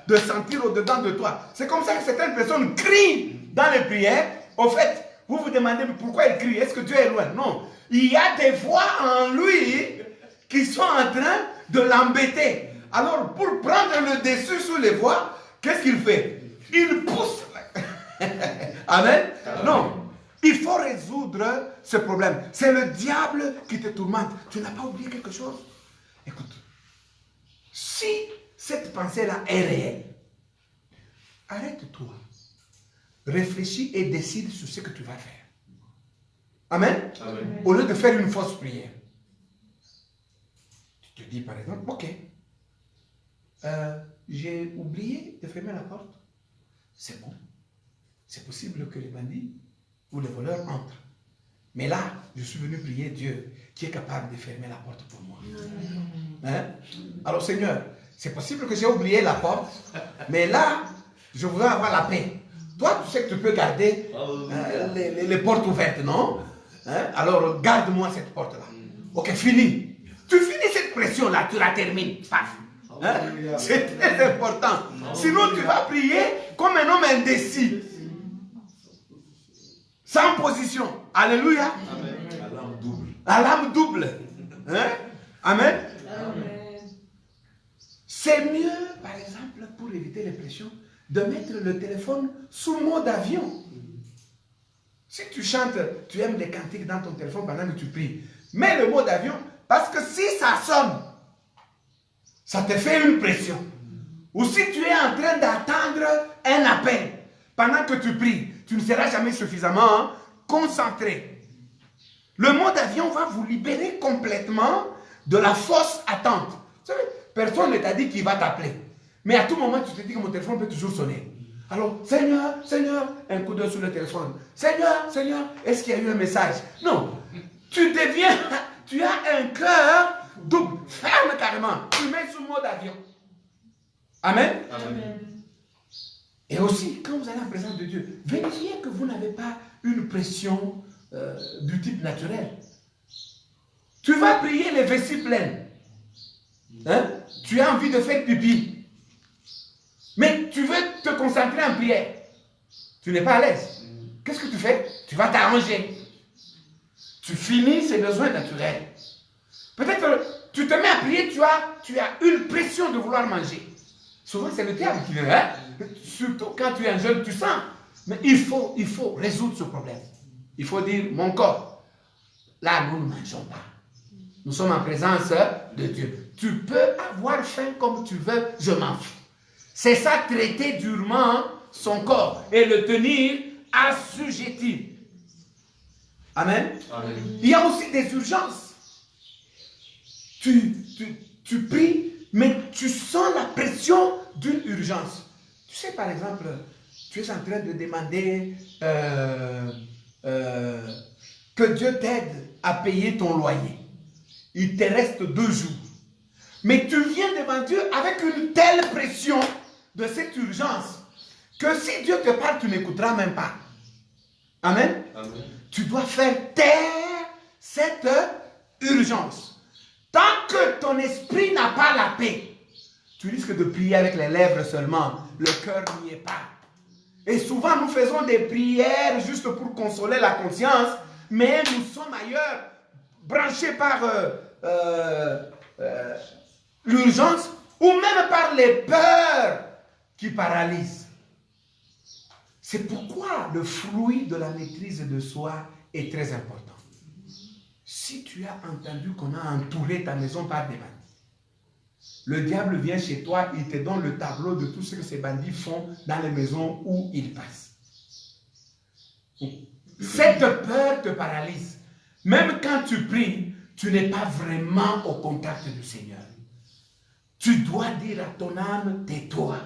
de sentir au-dedans de toi. C'est comme ça que certaines personnes crient dans les prières. Au fait, vous vous demandez pourquoi ils crient. Est-ce que Dieu est loin? Non. Il y a des voix en lui qui sont en train de l'embêter. Alors, pour prendre le dessus sur les voix, qu'est-ce qu'il fait? Il pousse. Amen. Non. Il faut résoudre ce problème. C'est le diable qui te tourmente. Tu n'as pas oublié quelque chose? Écoute. Si cette pensée-là est réelle, arrête-toi. Réfléchis et décide sur ce que tu vas faire. Amen. Amen. Au lieu de faire une fausse prière. Tu te dis par exemple, ok, j'ai oublié de fermer la porte. C'est bon. C'est possible que les bandits ou les voleurs entrent. Mais là, je suis venu prier Dieu qui est capable de fermer la porte pour moi. Hein? Alors Seigneur, c'est possible que j'ai oublié la porte, mais là, je voudrais avoir la paix. Toi, tu sais que tu peux garder les portes ouvertes, non? Hein? Alors, garde-moi cette porte-là. Ok, fini. Tu finis cette pression-là, tu la termines. Paf. Hein? C'est très important. Sinon, tu vas prier comme un homme indécis. Sans position. Alléluia. Amen. À l'âme double. À l'âme double. Hein? Amen. Amen. C'est mieux, par exemple, pour éviter les pressions, de mettre le téléphone sous mode avion. Si tu chantes, tu aimes les cantiques dans ton téléphone pendant que tu pries, mets le mode avion, parce que si ça sonne, ça te fait une pression. Ou si tu es en train d'attendre un appel pendant que tu pries, tu ne seras jamais suffisamment concentré. Le mode avion va vous libérer complètement de la fausse attente. Vous savez, personne ne t'a dit qu'il va t'appeler. Mais à tout moment, tu te dis que mon téléphone peut toujours sonner. Alors, Seigneur, Seigneur, un coup d'œil sur le téléphone. Seigneur, Seigneur, est-ce qu'il y a eu un message? Non. Tu deviens, tu as un cœur double. Ferme carrément. Tu mets sous mode avion. Amen. Amen. Et aussi, quand vous allez en présence de Dieu, vérifiez que vous n'avez pas une pression du type naturel. Tu vas prier les vessies pleines. Hein? Tu as envie de faire pipi. Mais tu veux te concentrer en prière. Tu n'es pas à l'aise. Qu'est-ce que tu fais? Tu vas t'arranger. Tu finis ses besoins naturels. Peut-être que tu te mets à prier, tu as une pression de vouloir manger. Souvent, c'est le diable qui vient. Hein? Surtout quand tu es un jeune, tu sens. Mais il faut résoudre ce problème. Il faut dire, mon corps, là, nous ne mangeons pas. Nous sommes en présence de Dieu. Tu peux avoir faim comme tu veux, je m'en fous. C'est ça, traiter durement son corps et le tenir assujetti. Amen. Amen. Il y a aussi des urgences. Tu pries, mais tu sens la pression d'une urgence. Tu sais, par exemple, tu es en train de demander que Dieu t'aide à payer ton loyer. Il te reste 2 jours. Mais tu viens devant Dieu avec une telle pression de cette urgence que si Dieu te parle, tu n'écouteras même pas. Amen. Amen. Tu dois faire taire cette urgence. Tant que ton esprit n'a pas la paix, tu risques de prier avec les lèvres seulement. Le cœur n'y est pas. Et souvent, nous faisons des prières juste pour consoler la conscience, mais nous sommes ailleurs, branchés par l'urgence ou même par les peurs qui paralysent. C'est pourquoi le fruit de la maîtrise de soi est très important. Si tu as entendu qu'on a entouré ta maison par des bandits, le diable vient chez toi, il te donne le tableau de tout ce que ces bandits font dans les maisons où ils passent. Cette peur te paralyse. Même quand tu pries, tu n'es pas vraiment au contact du Seigneur. Tu dois dire à ton âme, tais-toi.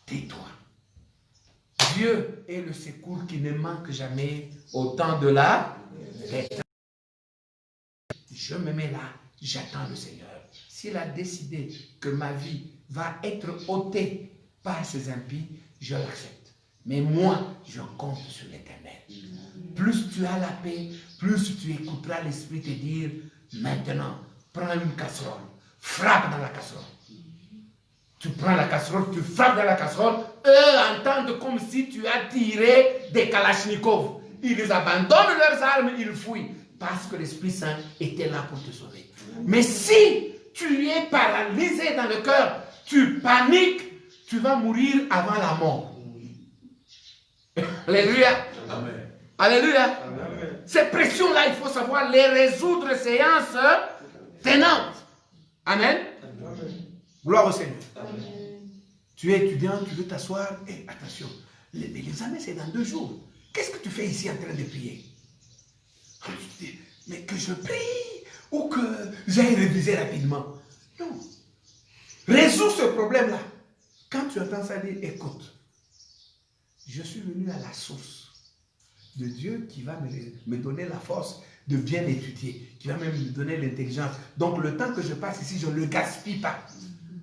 Tais-toi. Dieu est le secours qui ne manque jamais au temps de la détresse. Je me mets là, j'attends le Seigneur. S'il a décidé que ma vie va être ôtée par ces impies, je l'accepte. Mais moi, je compte sur l'Éternel. Plus tu as la paix, plus tu écouteras l'Esprit te dire, maintenant, prends une casserole, frappe dans la casserole. Tu prends la casserole, tu frappes dans la casserole, eux entendent comme si tu as tiré des kalachnikovs. Ils abandonnent leurs armes, ils fuient, parce que l'Esprit Saint était là pour te sauver. Mais si tu es paralysé dans le cœur, tu paniques, tu vas mourir avant la mort. Alléluia. Amen. Alléluia. Amen. Ces pressions-là, il faut savoir les résoudre séances tenantes. Amen. Amen. Gloire au Seigneur. Amen. Tu es étudiant, tu veux t'asseoir. Et attention, l'examen c'est dans 2 jours. Qu'est-ce que tu fais ici en train de prier? Tu te dis, mais que je prie ou que j'aille réviser rapidement? Non. Résous ce problème-là. Quand tu entends ça, dire, écoute, je suis venu à la source de Dieu qui va me donner la force de bien étudier, qui va même me donner l'intelligence. Donc le temps que je passe ici, je ne le gaspille pas.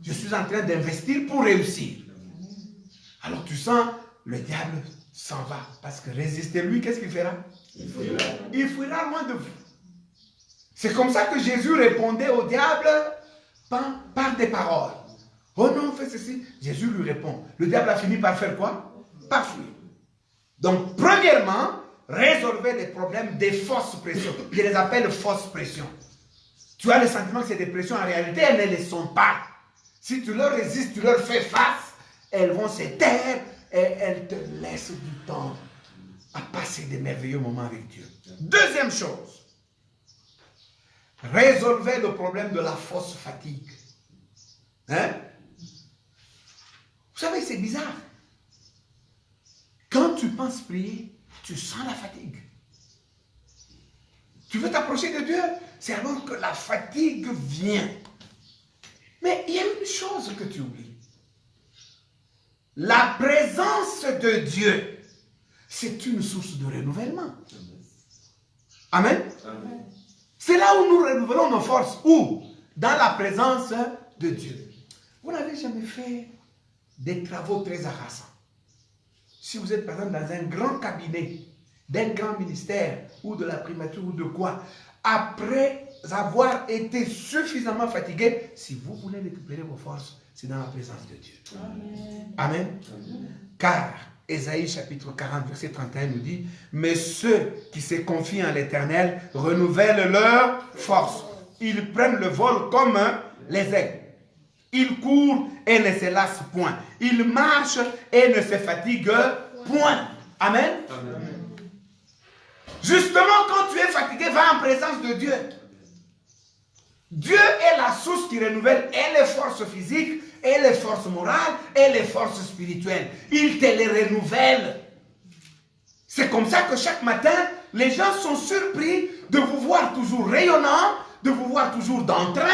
Je suis en train d'investir pour réussir. Alors tu sens, le diable s'en va. Parce que résister-lui, qu'est-ce qu'il fera? Il fuira loin de vous. C'est comme ça que Jésus répondait au diable par des paroles. Oh non, fais ceci. Jésus lui répond. Le diable a fini par faire quoi? Par fuir. Donc, premièrement, résolvez les problèmes des fausses pressions. Je les appelle fausses pressions. Tu as le sentiment que c'est des pressions, en réalité, elles ne le sont pas. Si tu leur résistes, tu leur fais face, elles vont se taire et elles te laissent du temps à passer des merveilleux moments avec Dieu. Deuxième chose, résolvez le problème de la fausse fatigue. Hein? Vous savez, c'est bizarre. Quand tu penses prier, tu sens la fatigue. Tu veux t'approcher de Dieu, c'est alors que la fatigue vient. Mais il y a une chose que tu oublies. La présence de Dieu, c'est une source de renouvellement. Amen. Amen. C'est là où nous renouvelons nos forces. Où? Dans la présence de Dieu. Vous n'avez jamais fait des travaux très harassants. Si vous êtes par exemple dans un grand cabinet, d'un grand ministère, ou de la primature, ou de quoi, après avoir été suffisamment fatigué, si vous voulez récupérer vos forces, c'est dans la présence de Dieu. Amen. Amen. Amen. Car Ésaïe chapitre 40, verset 31 nous dit, mais ceux qui se confient en l'Éternel renouvellent leur force. Ils prennent le vol comme les aigles. Ils courent et ne se lassent point. Ils marchent et ne se fatiguent point. Amen. Amen. Justement, quand tu es fatigué, va en présence de Dieu. Dieu est la source qui renouvelle et les forces physiques, et les forces morales, et les forces spirituelles. Il te les renouvelle. C'est comme ça que chaque matin, les gens sont surpris de vous voir toujours rayonnant, de vous voir toujours d'entrain,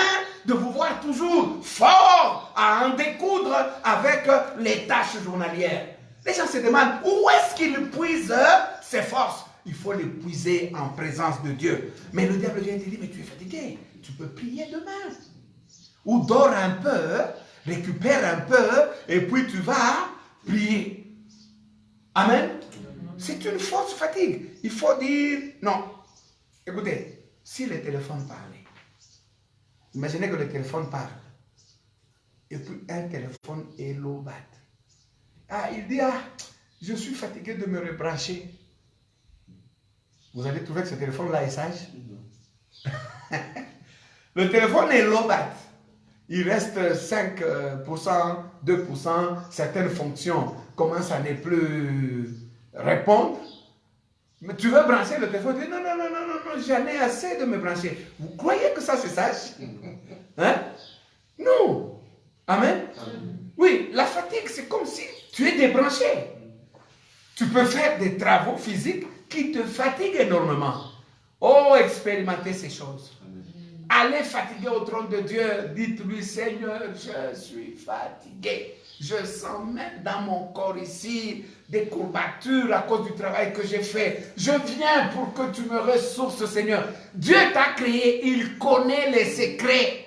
de vous voir toujours fort à en découdre avec les tâches journalières. Les gens se demandent où est-ce qu'ils puisent ces forces. Il faut les puiser en présence de Dieu. Mais le diable vient te dire, mais tu es fatigué, tu peux prier demain. Ou dors un peu, récupère un peu, et puis tu vas prier. Amen. C'est une fausse fatigue. Il faut dire, non. Écoutez, si le téléphone parlait, imaginez que le téléphone parle, et puis un téléphone est low-bat. Ah, il dit, ah, je suis fatigué de me rebrancher. Vous avez trouvé que ce téléphone-là est sage? Le téléphone est low-bat. Il reste 5%, 2%, certaines fonctions commencent à ne plus répondre. Mais tu veux brancher le téléphone, tu dis non, j'en ai assez de me brancher. Vous croyez que ça c'est sage? Hein? Non. Amen? Oui, la fatigue, c'est comme si tu es débranché. Tu peux faire des travaux physiques qui te fatiguent énormément. Oh, expérimentez ces choses. Allez fatiguer au trône de Dieu. Dites-lui, Seigneur, je suis fatigué. Je sens même dans mon corps ici des courbatures à cause du travail que j'ai fait. Je viens pour que tu me ressources, Seigneur. Dieu t'a créé, il connaît les secrets.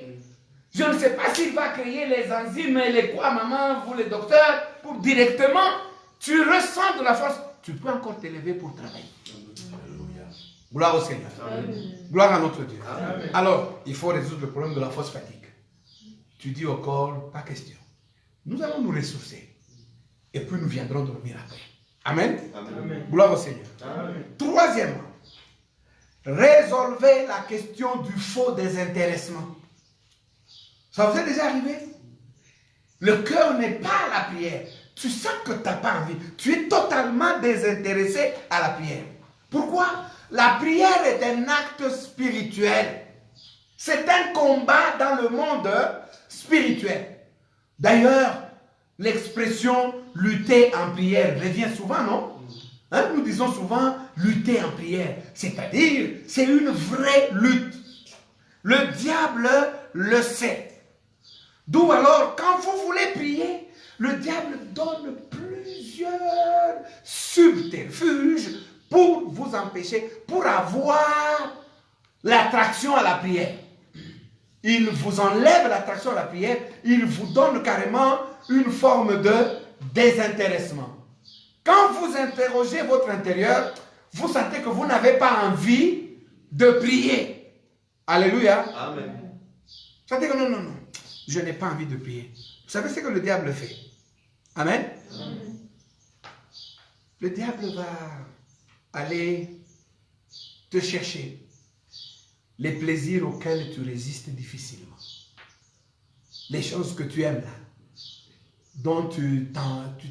Je ne sais pas s'il va créer les enzymes et les quoi, maman, vous les docteurs, pour directement, tu ressens de la force. Tu peux encore t'élever pour travailler. Alléluia. Gloire au Seigneur. Amen. Gloire à notre Dieu. Amen. Alors, il faut résoudre le problème de la fausse fatigue. Tu dis au corps, pas question. Nous allons nous ressourcer. Et puis nous viendrons dormir après. Amen. Amen. Gloire au Seigneur. Amen. Troisièmement, résolvez la question du faux désintéressement. Ça vous est déjà arrivé? Le cœur n'est pas à la prière. Tu sens que tu n'as pas envie. Tu es totalement désintéressé à la prière. Pourquoi? La prière est un acte spirituel. C'est un combat dans le monde spirituel. D'ailleurs, l'expression lutter en prière revient souvent, non? Hein? Nous disons souvent lutter en prière. C'est-à-dire, c'est une vraie lutte. Le diable le sait. D'où alors, quand vous voulez prier, le diable donne plusieurs subterfuges pour vous empêcher, pour avoir l'attraction à la prière. Il vous enlève l'attraction à la prière, il vous donne carrément une forme de désintéressement. Quand vous interrogez votre intérieur, vous sentez que vous n'avez pas envie de prier. Alléluia. Amen. Vous sentez que non, je n'ai pas envie de prier. Vous savez ce que le diable fait? Amen. Amen. Le diable va aller te chercher les plaisirs auxquels tu résistes difficilement. les choses que tu aimes là, dont tu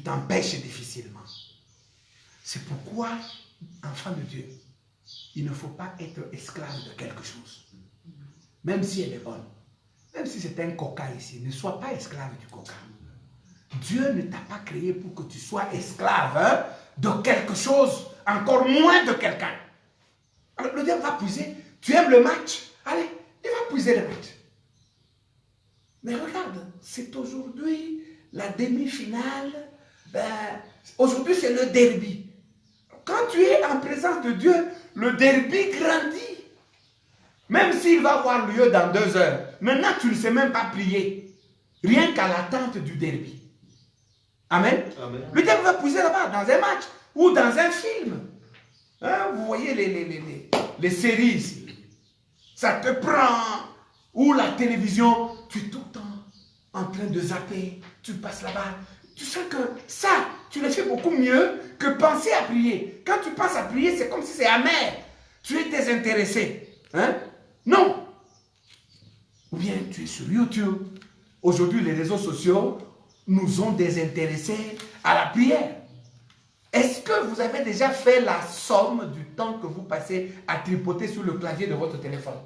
t'empêches difficilement. C'est pourquoi, enfant de Dieu, il ne faut pas être esclave de quelque chose. Même si elle est bonne. Même si c'est un coca ici, ne sois pas esclave du coca. Dieu ne t'a pas créé pour que tu sois esclave de quelque chose, encore moins de quelqu'un. Alors le diable va puiser. Tu aimes le match? Allez, il va puiser le match. Mais regarde, c'est aujourd'hui la demi-finale. Aujourd'hui, c'est le derby. Quand tu es en présence de Dieu, le derby grandit. Même s'il va avoir lieu dans 2 heures. Maintenant, tu ne sais même pas prier. Rien qu'à l'attente du derby. Amen. Amen. Le diable va puiser là-bas, dans un match ou dans un film. Hein, vous voyez les séries ici. Ça te prend. Ou la télévision, tu es tout le temps en train de zapper. Tu passes là-bas. Tu sais que ça, tu le fais beaucoup mieux que penser à prier. Quand tu penses à prier, c'est comme si c'est amer. Tu es désintéressé. Hein? Non. Ou bien tu es sur YouTube. Aujourd'hui, les réseaux sociaux nous ont désintéressés à la prière. Est-ce que vous avez déjà fait la somme du temps que vous passez à tripoter sur le clavier de votre téléphone?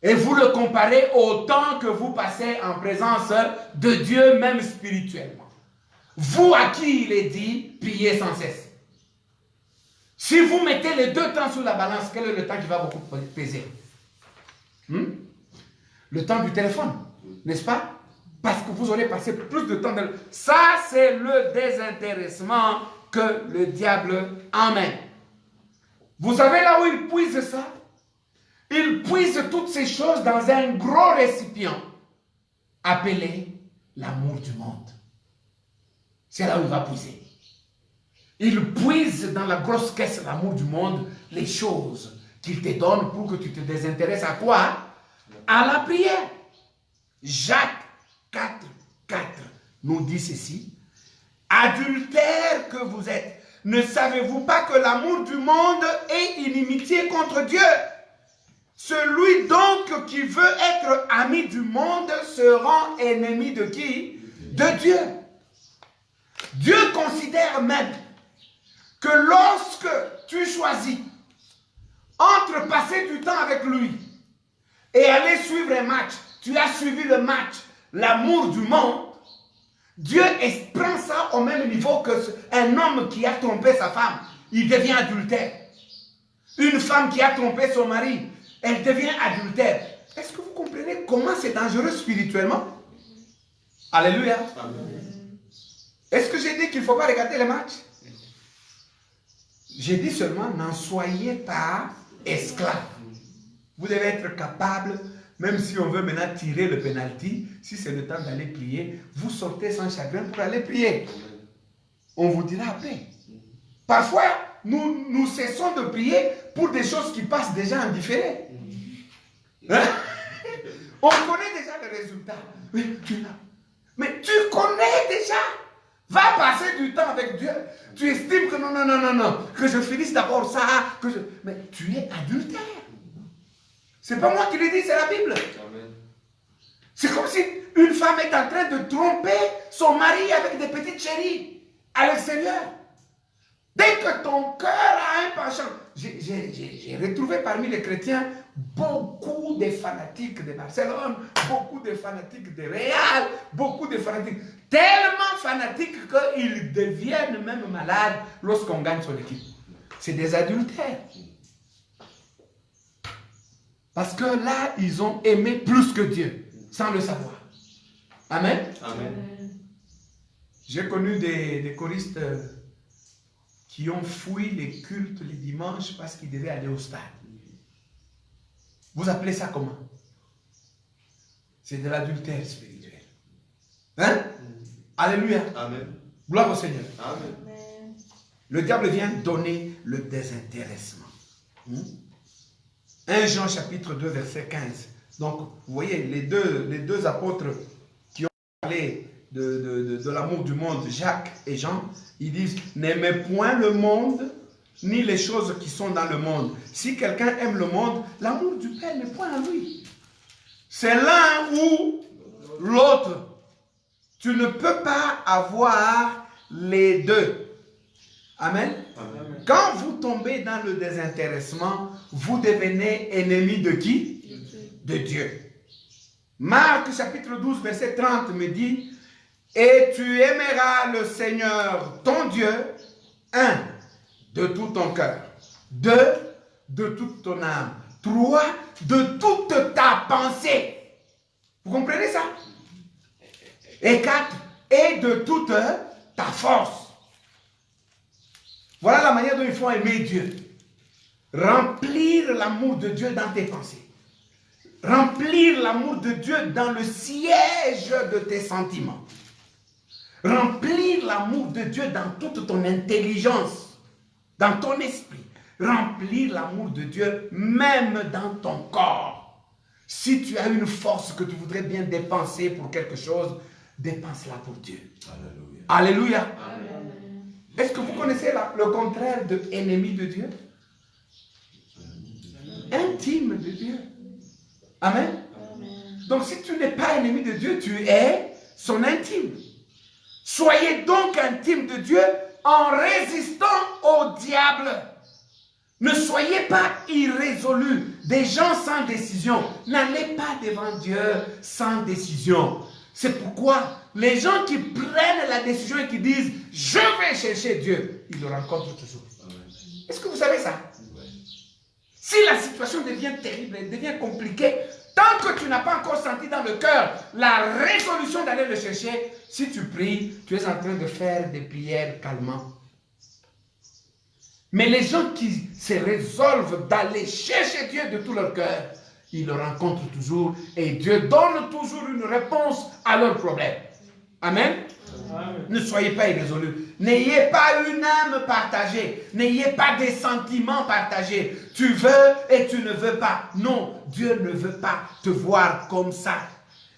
Et vous le comparez au temps que vous passez en présence de Dieu, même spirituellement. Vous à qui il est dit, priez sans cesse. Si vous mettez les 2 temps sur la balance, quel est le temps qui va beaucoup peser? Le temps du téléphone, n'est-ce pas? Parce que vous aurez passé plus de temps. Ça, c'est le désintéressement que le diable emmène. Vous savez là où il puise ça? Il puise toutes ces choses dans un gros récipient appelé l'amour du monde. C'est là où il va puiser. Il puise dans la grosse caisse l'amour du monde, les choses qu'il te donne pour que tu te désintéresses à quoi? À la prière. Jacques 4:4 nous dit ceci. Adultères que vous êtes, ne savez-vous pas que l'amour du monde est inimitié contre Dieu? Celui donc qui veut être ami du monde se rend ennemi de qui? De Dieu. Dieu considère même que lorsque tu choisis entre passer du temps avec lui et aller suivre un match, tu as suivi le match, l'amour du monde, Dieu prend ça au même niveau qu'un homme qui a trompé sa femme, il devient adultère. Une femme qui a trompé son mari, elle devient adultère. Est-ce que vous comprenez comment c'est dangereux spirituellement? Alléluia. Est-ce que j'ai dit qu'il ne faut pas regarder les matchs? J'ai dit seulement, n'en soyez pas esclaves. Vous devez être capable, même si on veut maintenant tirer le penalty, si c'est le temps d'aller prier, vous sortez sans chagrin pour aller prier. On vous dira après. Parfois, nous cessons de prier pour des choses qui passent déjà en différé. Hein? On connaît déjà le résultat. Mais tu connais déjà. Va passer du temps avec Dieu. Tu estimes que non, que je finisse d'abord ça. Mais tu es adultère. C'est pas moi qui le dis, c'est la Bible. C'est comme si une femme est en train de tromper son mari avec des petites chéries à l'extérieur. Dès que ton cœur a un penchant. J'ai retrouvé parmi les chrétiens beaucoup de fanatiques de Barcelone, beaucoup de fanatiques de Real, beaucoup de fanatiques, tellement fanatiques qu'ils deviennent même malades lorsqu'on gagne son équipe. C'est des adultères. Parce que là, ils ont aimé plus que Dieu, sans le savoir. Amen. Amen. J'ai connu des choristes qui ont fui les cultes les dimanches parce qu'ils devaient aller au stade. Vous appelez ça comment? C'est de l'adultère spirituel. Hein? Alléluia. Amen. Gloire au Seigneur. Amen. Le diable vient donner le désintéressement. 1 Jean chapitre 2 verset 15. Donc, vous voyez, les deux apôtres qui ont parlé de l'amour du monde, Jacques et Jean, ils disent, n'aimez point le monde, ni les choses qui sont dans le monde. Si quelqu'un aime le monde, l'amour du Père n'est point en lui. C'est l'un ou l'autre. Tu ne peux pas avoir les deux. Amen. Amen. Quand vous tombez dans le désintéressement, vous devenez ennemi de qui? De Dieu. Marc chapitre 12 verset 30 me dit: et tu aimeras le Seigneur ton Dieu, 1, de tout ton cœur, 2, de toute ton âme, 3, de toute ta pensée. Vous comprenez ça? Et 4, et de toute ta force. Voilà la manière dont il faut aimer Dieu. Remplir l'amour de Dieu dans tes pensées. Remplir l'amour de Dieu dans le siège de tes sentiments. Remplir l'amour de Dieu dans toute ton intelligence, dans ton esprit. Remplir l'amour de Dieu même dans ton corps. Si tu as une force que tu voudrais bien dépenser pour quelque chose, dépense-la pour Dieu. Alléluia. Alléluia. Est-ce que vous connaissez le contraire de ennemi de Dieu? Intime de Dieu. Amen. Donc si tu n'es pas ennemi de Dieu, tu es son intime. Soyez donc intime de Dieu en résistant au diable. Ne soyez pas irrésolus, des gens sans décision. N'allez pas devant Dieu sans décision. C'est pourquoi les gens qui prennent la décision et qui disent « je vais chercher Dieu », ils le rencontrent toujours. Est-ce que vous savez ça? Si la situation devient terrible, elle devient compliquée, tant que tu n'as pas encore senti dans le cœur la résolution d'aller le chercher, si tu pries, tu es en train de faire des prières calmement. Mais les gens qui se résolvent d'aller chercher Dieu de tout leur cœur, ils le rencontrent toujours et Dieu donne toujours une réponse à leurs problèmes. Amen. Amen. Ne soyez pas irrésolus. N'ayez pas une âme partagée. N'ayez pas des sentiments partagés. Tu veux et tu ne veux pas. Non, Dieu ne veut pas te voir comme ça.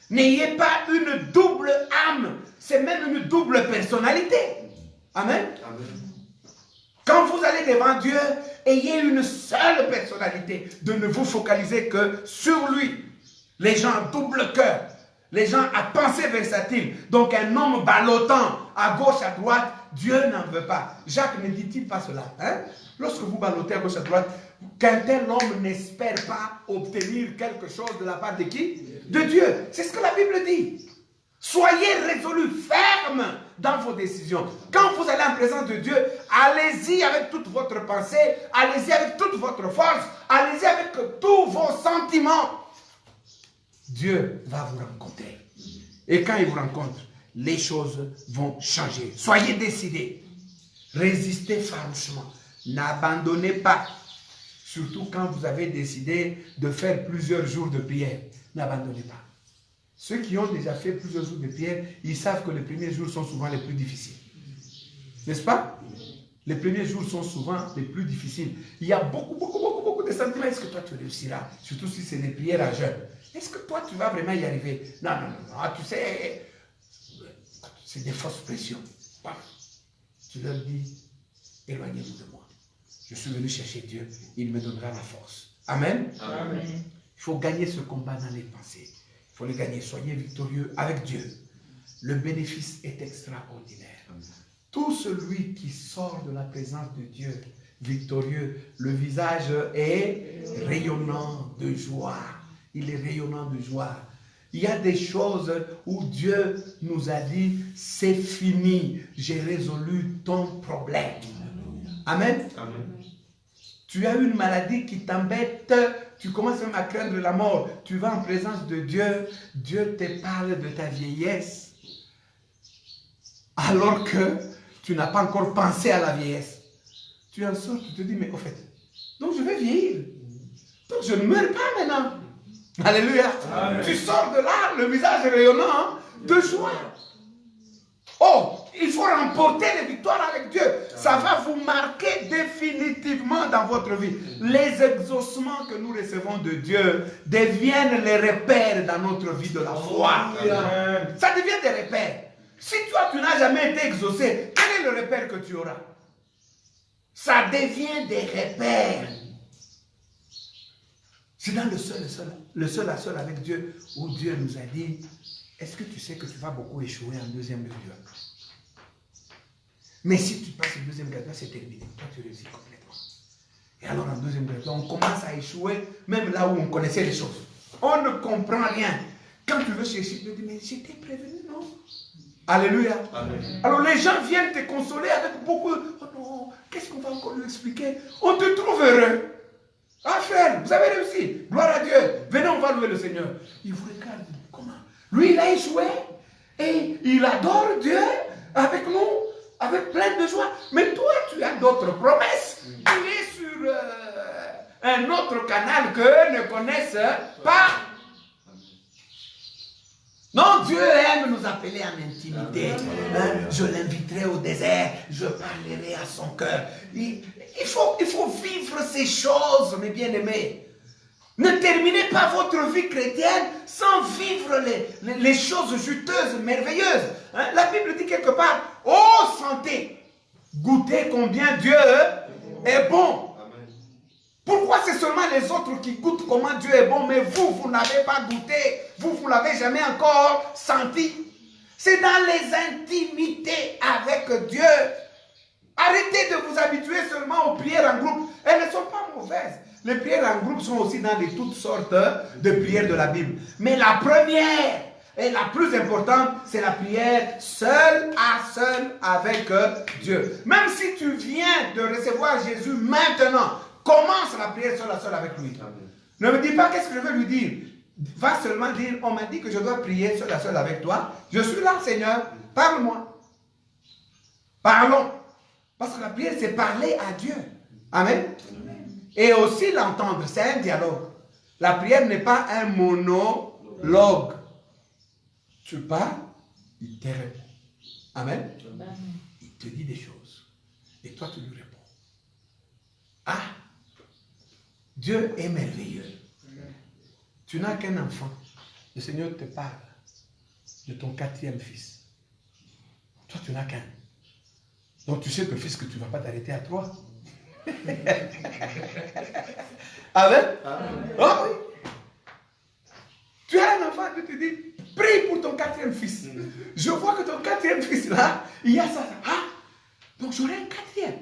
N'ayez pas une double âme. C'est même une double personnalité. Amen. Amen. Quand vous allez devant Dieu, ayez une seule personnalité. De ne vous focaliser que sur lui. Les gens à double cœur. Les gens à pensée versatile. Donc un homme ballottant à gauche, à droite, Dieu n'en veut pas. Jacques ne dit-il pas cela? Hein? Lorsque vous ballottez à gauche, à droite, qu'un tel homme n'espère pas obtenir quelque chose de la part de qui? De Dieu. C'est ce que la Bible dit. Soyez résolus, fermes dans vos décisions. Quand vous allez en présence de Dieu, allez-y avec toute votre pensée, allez-y avec toute votre force, allez-y avec tous vos sentiments. Dieu va vous rencontrer. Et quand il vous rencontre, les choses vont changer. Soyez décidés. Résistez farouchement. N'abandonnez pas. Surtout quand vous avez décidé de faire plusieurs jours de prière. N'abandonnez pas. Ceux qui ont déjà fait plusieurs jours de prière, ils savent que les premiers jours sont souvent les plus difficiles. N'est-ce pas? Les premiers jours sont souvent les plus difficiles. Il y a beaucoup de sentiments. Est-ce que toi tu réussiras? Surtout si c'est des prières à jeûne. Est-ce que toi tu vas vraiment y arriver? Non. Tu sais, c'est des fausses pressions. Tu leur dis, éloignez-vous de moi. Je suis venu chercher Dieu. Il me donnera la force. Amen. Amen. Il faut gagner ce combat dans les pensées. Il faut le gagner. Soyez victorieux avec Dieu. Le bénéfice est extraordinaire. Tout celui qui sort de la présence de Dieu victorieux, le visage est rayonnant de joie. Il est rayonnant de joie. Il y a des choses où Dieu nous a dit, c'est fini, j'ai résolu ton problème. Amen. Amen. Tu as une maladie qui t'embête, tu commences même à craindre la mort. Tu vas en présence de Dieu, Dieu te parle de ta vieillesse. Alors que tu n'as pas encore pensé à la vieillesse. Tu en sors, tu te dis, mais au fait, donc je vais vieillir. Donc je ne meurs pas maintenant. Alléluia. Amen. Tu sors de là, le visage rayonnant de joie. Oh, il faut remporter les victoires avec Dieu. Ça va vous marquer définitivement dans votre vie. Les exaucements que nous recevons de Dieu deviennent les repères dans notre vie de la foi. Amen. Ça devient des repères. Si toi, tu n'as jamais été exaucé, quel est le repère que tu auras? Ça devient des repères. C'est dans le seul à seul avec Dieu où Dieu nous a dit, est-ce que tu sais que tu vas beaucoup échouer en deuxième lecture? Mais si tu passes en deuxième lecture, c'est terminé. Toi, tu réussis complètement. Et alors en deuxième lecture, on commence à échouer, même là où on connaissait les choses. On ne comprend rien. Quand tu veux chercher, tu dis, mais j'étais prévenu, non? Alléluia. Amen. Alors les gens viennent te consoler avec beaucoup. Oh non, qu'est-ce qu'on va encore lui expliquer? On te trouve heureux. Ah frère, vous avez réussi. Gloire à Dieu. Venez, on va louer le Seigneur. Il vous regarde. Comment? Lui, il a échoué. Et il adore Dieu avec nous, avec plein de joie. Mais toi, tu as d'autres promesses. Tu es sur un autre canal qu'eux ne connaissent pas. Non, Dieu aime nous appeler en intimité. Je l'inviterai au désert, je parlerai à son cœur. Il faut vivre ces choses, mes bien-aimés. Ne terminez pas votre vie chrétienne sans vivre les choses juteuses, merveilleuses. La Bible dit quelque part, oh santé, goûtez combien Dieu est bon. Pourquoi c'est seulement les autres qui goûtent comment Dieu est bon, mais vous n'avez pas goûté, vous ne l'avez jamais encore senti? C'est dans les intimités avec Dieu. Arrêtez de vous habituer seulement aux prières en groupe. Elles ne sont pas mauvaises. Les prières en groupe sont aussi dans toutes sortes de prières de la Bible. Mais la première et la plus importante, c'est la prière seul à seul avec Dieu. Même si tu viens de recevoir Jésus maintenant, commence la prière seul à seul avec lui. Amen. Ne me dis pas qu'est-ce que je veux lui dire. Va seulement dire, on m'a dit que je dois prier seul à seul avec toi. Je suis là, Seigneur. Parle-moi. Parlons. Parce que la prière, c'est parler à Dieu. Amen. Et aussi l'entendre. C'est un dialogue. La prière n'est pas un monologue. Tu parles, il te répond. Amen. Il te dit des choses. Et toi, tu lui réponds. Ah! Dieu est merveilleux. Tu n'as qu'un enfant. Le Seigneur te parle de ton 4e fils. Toi, tu n'as qu'un. Donc, tu sais que fils, que tu ne vas pas t'arrêter à 3. Amen? Oh oui. Tu as un enfant que tu dis, prie pour ton 4e fils. Je vois que ton 4e fils, là, il y a ça. Ah, donc j'aurai un 4e.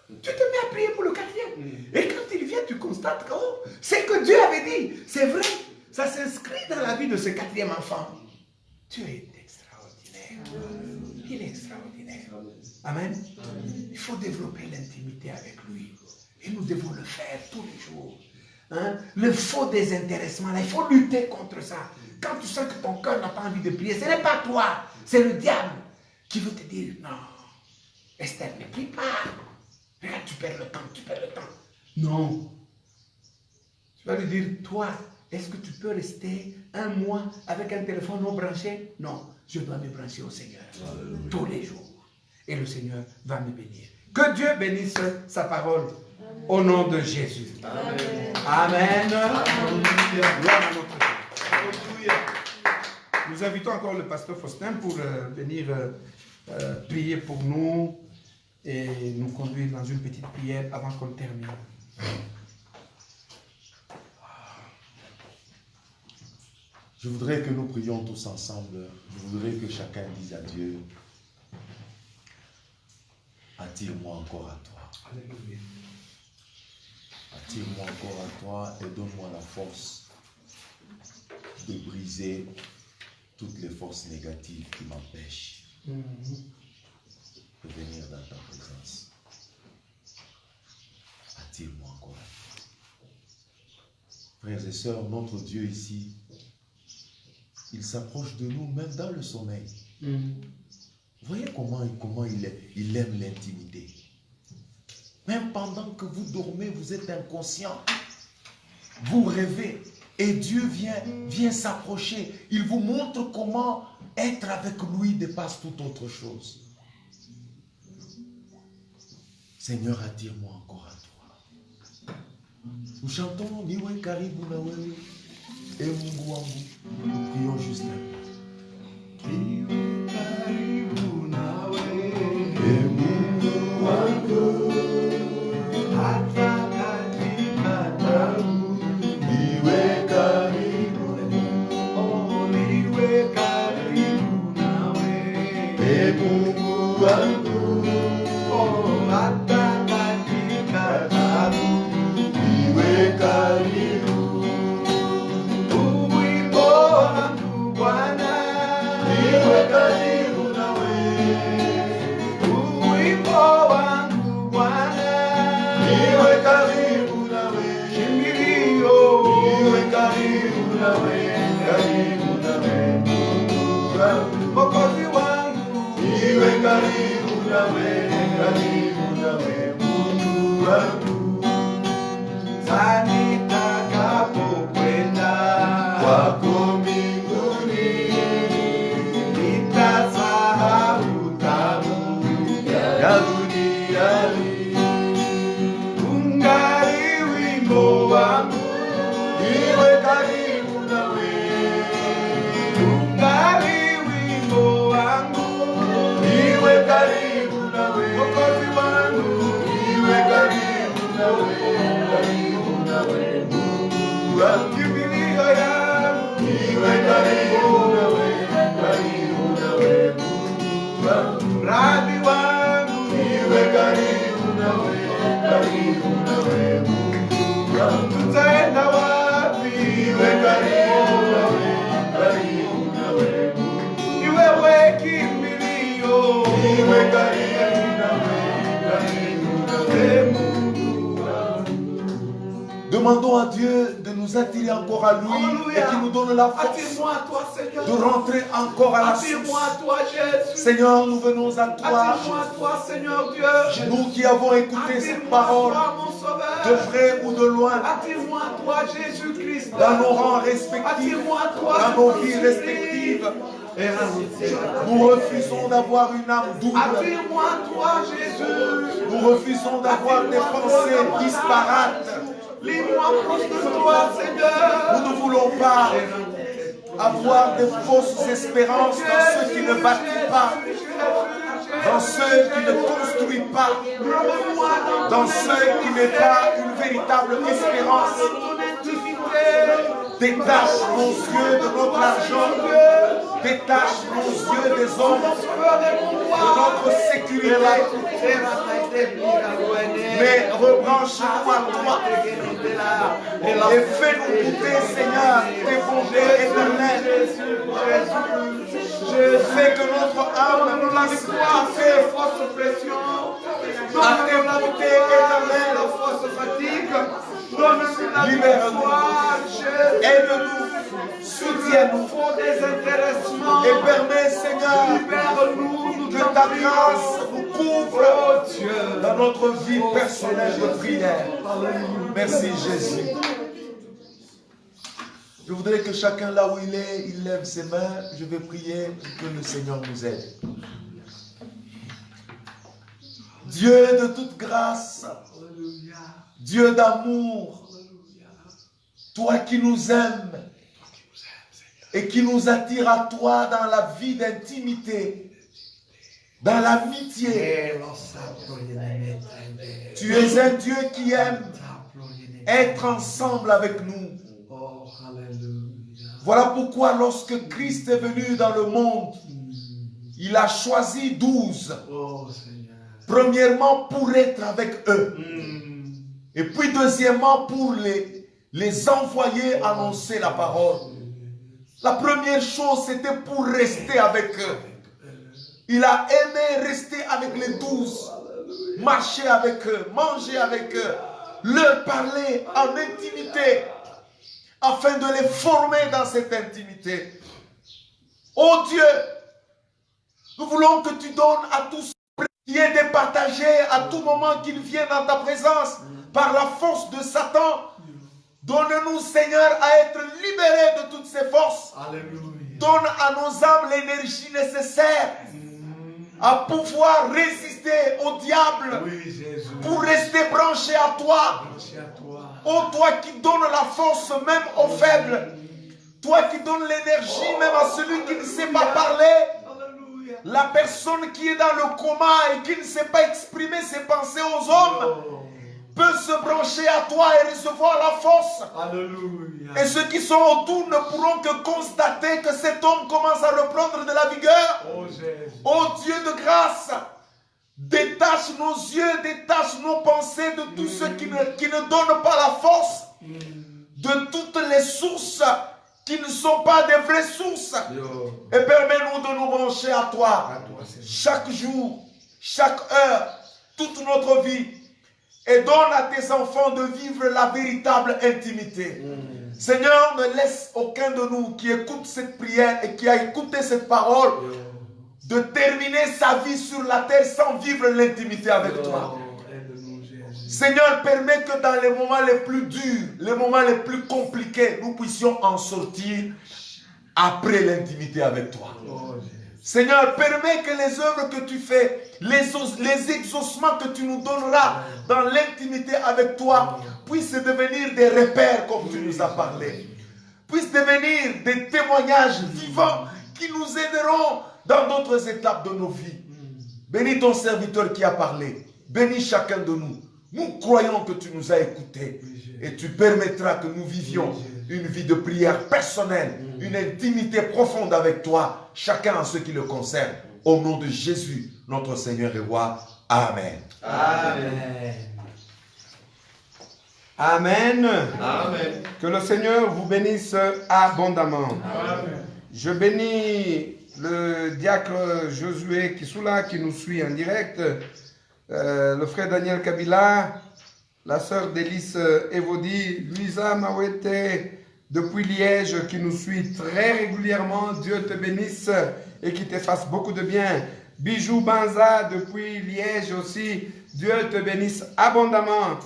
Tu te mets à prier pour le 4e. Et quand il vient, tu constates que oh, c'est que Dieu avait dit. C'est vrai. Ça s'inscrit dans la vie de ce 4e enfant. Dieu est extraordinaire. Il est extraordinaire. Amen. Il faut développer l'intimité avec lui. Et nous devons le faire tous les jours. Le faux désintéressement, là, il faut lutter contre ça. Quand tu sens que ton cœur n'a pas envie de prier, ce n'est pas toi. C'est le diable qui veut te dire, non, Esther, ne prie pas. Regarde, tu perds le temps, Non. Tu vas lui dire, toi, est-ce que tu peux rester un mois avec un téléphone non branché? Non, je dois me brancher au Seigneur tous les jours. Et le Seigneur va me bénir. Que Dieu bénisse sa parole au nom de Jésus. Amen. Amen. Gloire à notre Dieu. Nous invitons encore le pasteur Faustin pour venir prier pour nous et nous conduire dans une petite prière avant qu'on termine. Je voudrais que nous prions tous ensemble. Je voudrais que chacun dise à Dieu, attire-moi encore à toi. Alléluia. Attire-moi encore à toi et donne-moi la force de briser toutes les forces négatives qui m'empêchent de venir dans ta présence. Attire-moi encore à toi. Frères et sœurs, notre Dieu ici, il s'approche de nous même dans le sommeil. Voyez comment il aime l'intimité. Même pendant que vous dormez, vous êtes inconscient. Vous rêvez. Et Dieu vient s'approcher. Il vous montre comment être avec lui dépasse toute autre chose. Seigneur, attire-moi encore à toi. Nous chantons Niwe Karibu Nawewe et Mungu Wangu. Nous prions juste un peu. Niwe Karibu Nawewe et Mungu Wangu. Hata katika tabu niwe nawe, karibu nawe, Mungu wangu. Nitakapokwenda Kwako mbinguni, nitasahau tabu ya duniani. ungali wimbo wangu, Iwe karibu nawe, ungali wimbo wangu, iwe karibu nawe, Mwokozi wangu, iwe karibu nawe, karibu nawe, Mungu wangu. kimbilio yangu, Iwe karibu nawe, karibu nawe, Mungu wangu. Rabi wangu, Iwe karibu nawe, karibu nawe, Mungu wangu. tutaenda wapi? Iwe karibu nawe, karibu nawe, Mungu. Ni wewe kimbilio, Iwe karibu nawe, karibu nawe, Mungu wangu. Demandons à Dieu de nous attirer encore à lui et qu'il nous donne la force Attire-moi à toi, Seigneur. de rentrer encore à la Attire-moi source. à toi, Jésus. Seigneur, nous venons à toi, Attire-moi à toi, Seigneur Dieu. nous qui avons écouté cette Attire-moi à parole toi, mon de Sauveur. près ou de loin, Attire-moi à toi, Jésus-Christ. dans nos rangs respectifs, Attire-moi à toi, dans je nos t'en vies supplie. respectives. Nous refusons d'avoir une âme double. Attire-moi à toi, Jésus. Nous refusons d'avoir des pensées disparates. Lis-moi proche de toi, Seigneur. Nous ne voulons pas avoir de fausses espérances dans ceux qui ne bâtissent pas, dans ceux qui ne construisent pas, dans ceux qui n'ont pas une véritable espérance. Détache nos yeux de notre argent, détache nos yeux des hommes, de notre sécurité, mais rebranche-nous à toi et fais-nous goûter, Seigneur, tes bontés éternelles. Fais que notre âme puisse goûter à tes bontés éternelles. Libère-nous, aide-nous, soutiens-nous et permets, Seigneur, que ta grâce nous couvre dans notre vie personnelle de prière. Merci Jésus. Je voudrais que chacun là où il est, il lève ses mains. Je vais prier pour que le Seigneur nous aide. Dieu de toute grâce, Dieu d'amour, toi qui nous aimes et qui nous attire à toi dans la vie d'intimité, dans l'amitié. Tu es un Dieu qui aime être ensemble avec nous. Voilà pourquoi lorsque Christ est venu dans le monde, il a choisi 12. Premièrement pour être avec eux. Et puis deuxièmement pour les envoyer annoncer la parole. La première chose c'était pour rester avec eux. Il a aimé rester avec les 12. Marcher avec eux, manger avec eux, leur parler en intimité, afin de les former dans cette intimité. Oh Dieu, nous voulons que tu donnes à tous qui est départagé à tout moment qu'ils viennent dans ta présence par la force de Satan. Donne-nous, Seigneur, à être libérés de toutes ces forces. Alléluia. Donne à nos âmes l'énergie nécessaire à pouvoir résister au diable, Oui, Jésus. pour rester branché à toi. Merci à toi. Oh, toi qui donnes la force même aux faibles, toi qui donnes l'énergie même à celui qui ne sait pas parler, Alléluia. la personne qui est dans le coma et qui ne sait pas exprimer ses pensées aux hommes, peut se brancher à toi et recevoir la force. Alléluia. Et ceux qui sont autour ne pourront que constater que cet homme commence à reprendre de la vigueur. Oh Jésus. Oh Dieu de grâce, détache nos yeux, détache nos pensées de tout ce qui ne donne pas la force, de toutes les sources qui ne sont pas des vraies sources. Et permets-nous de nous brancher à toi chaque jour, chaque heure, toute notre vie. Et donne à tes enfants de vivre la véritable intimité. Seigneur, ne laisse aucun de nous qui écoute cette prière et qui a écouté cette parole de terminer sa vie sur la terre sans vivre l'intimité avec toi. Seigneur, permets que dans les moments les plus durs, les moments les plus compliqués, nous puissions en sortir après l'intimité avec toi. Seigneur, permets que les œuvres que tu fais, les exaucements que tu nous donneras dans l'intimité avec toi, puissent devenir des repères comme tu nous as parlé. Puissent devenir des témoignages vivants qui nous aideront dans d'autres étapes de nos vies. Bénis ton serviteur qui a parlé. Bénis chacun de nous. Nous croyons que tu nous as écoutés et tu permettras que nous vivions une vie de prière personnelle, une intimité profonde avec toi, chacun en ce qui le concerne. Au nom de Jésus, notre Seigneur et Roi. Amen. Amen. Amen. Amen. Que le Seigneur vous bénisse abondamment. Amen. Je bénis le diacre Josué Kisula qui nous suit en direct, le frère Daniel Kabila, la sœur Délice Evodi, Luisa Mawete depuis Liège qui nous suit très régulièrement. Dieu te bénisse et qui te fasse beaucoup de bien. Bijou Banza depuis Liège aussi. Dieu te bénisse abondamment.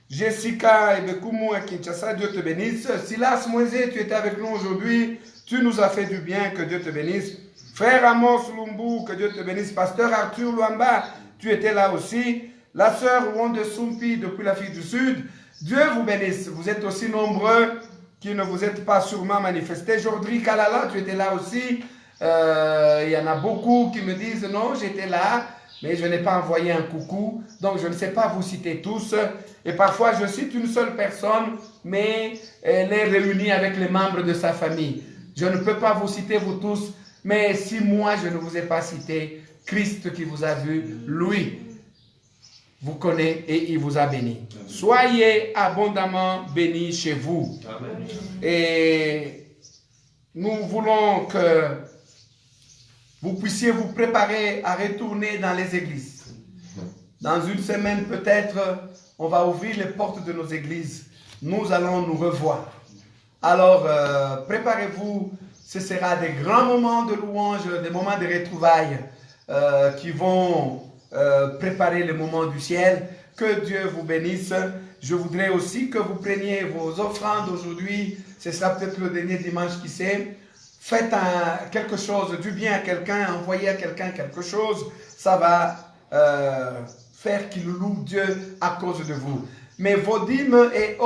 Jessica Ebekumu à Kinshasa, Dieu te bénisse. Silas Moisé, tu étais avec nous aujourd'hui. Tu nous as fait du bien, que Dieu te bénisse. Frère Amos Lumbu, que Dieu te bénisse. Pasteur Arthur Luamba, tu étais là aussi. La sœur Wande Sumpi depuis l'Afrique du Sud. Dieu vous bénisse. Vous êtes aussi nombreux qui ne vous êtes pas sûrement manifestés. Jordri Kalala, tu étais là aussi. Il y en a beaucoup qui me disent non, j'étais là, mais je n'ai pas envoyé un coucou. Donc je ne sais pas vous citer tous. Et parfois je cite une seule personne, mais elle est réunie avec les membres de sa famille. Je ne peux pas vous citer vous tous, mais si moi je ne vous ai pas cité, Christ qui vous a vu, lui vous connaît et il vous a béni. Soyez abondamment bénis chez vous. Amen. Et nous voulons que vous puissiez vous préparer à retourner dans les églises. Dans une semaine peut-être, on va ouvrir les portes de nos églises. Nous allons nous revoir. Alors, préparez-vous. Ce sera des grands moments de louange, des moments de retrouvailles qui vont préparer le moment du ciel. Que Dieu vous bénisse. Je voudrais aussi que vous preniez vos offrandes aujourd'hui. Ce sera peut-être le dernier dimanche, qui sait. Faites quelque chose, du bien à quelqu'un, envoyez à quelqu'un quelque chose. Ça va faire qu'il loue Dieu à cause de vous. Mais vos dîmes et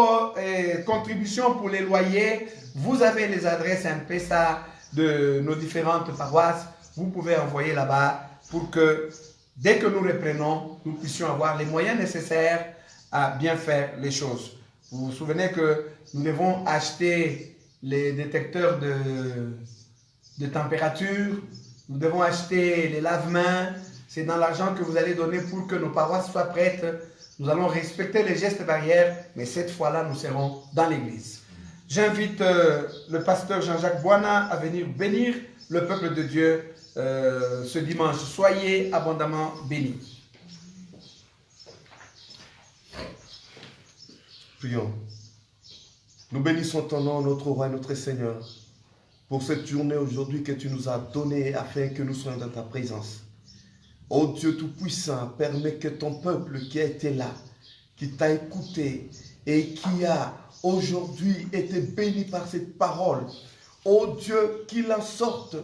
contributions pour les loyers, vous avez les adresses M-Pesa de nos différentes paroisses. Vous pouvez envoyer là-bas pour que dès que nous reprenons, nous puissions avoir les moyens nécessaires à bien faire les choses. Vous vous souvenez que nous devons acheter les détecteurs de température, nous devons acheter les lave-mains. C'est dans l'argent que vous allez donner pour que nos paroisses soient prêtes. Nous allons respecter les gestes barrières, mais cette fois-là, nous serons dans l'église. J'invite le pasteur Jean-Jacques Boina à venir bénir le peuple de Dieu ce dimanche. Soyez abondamment bénis. Prions. Nous bénissons ton nom, notre roi et notre Seigneur, pour cette journée aujourd'hui que tu nous as donnée afin que nous soyons dans ta présence. Ô Dieu Tout-Puissant, permets que ton peuple qui a été là, qui t'a écouté et qui a aujourd'hui été béni par cette parole, ô Dieu, qu'il sorte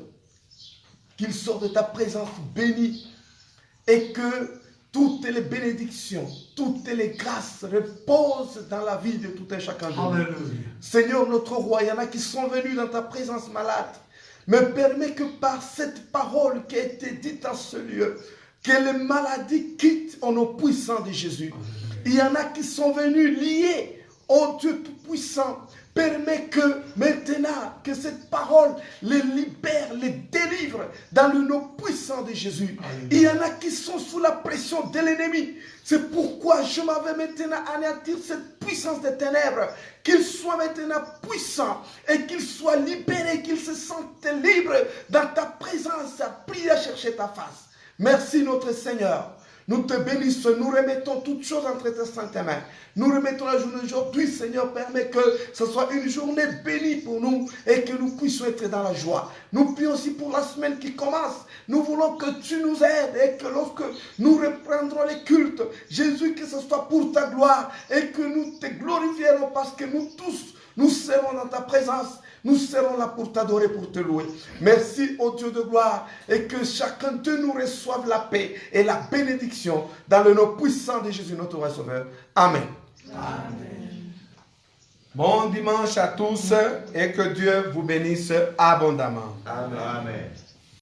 de ta présence bénie et que toutes les bénédictions, toutes les grâces reposent dans la vie de tout un chacun de nous. Seigneur, notre roi, il y en a qui sont venus dans ta présence malade. Mais permets que par cette parole qui a été dite en ce lieu, que les maladies quittent au nom puissant de Jésus. Il y en a qui sont venus liés au Dieu Tout-Puissant. Permets que maintenant, que cette parole les libère, les délivre dans le nom puissant de Jésus. Il y en a qui sont sous la pression de l'ennemi. C'est pourquoi je m'en vais maintenant anéantir cette puissance des ténèbres. Qu'ils soient maintenant puissants et qu'ils soient libérés, qu'ils se sentent libres dans ta présence à prier, à chercher ta face. Merci notre Seigneur. Nous te bénissons, nous remettons toutes choses entre tes saintes mains. Nous remettons la journée d'aujourd'hui, Seigneur, permets que ce soit une journée bénie pour nous et que nous puissions être dans la joie. Nous prions aussi pour la semaine qui commence. Nous voulons que tu nous aides et que lorsque nous reprendrons les cultes, Jésus, que ce soit pour ta gloire et que nous te glorifierons parce que nous tous, nous serons dans ta présence. Nous serons là pour t'adorer, pour te louer. Merci, ô Dieu de gloire, et que chacun de nous reçoive la paix et la bénédiction dans le nom puissant de Jésus, notre Roi Sauveur. Amen. Amen. Bon dimanche à tous et que Dieu vous bénisse abondamment. Amen. Amen.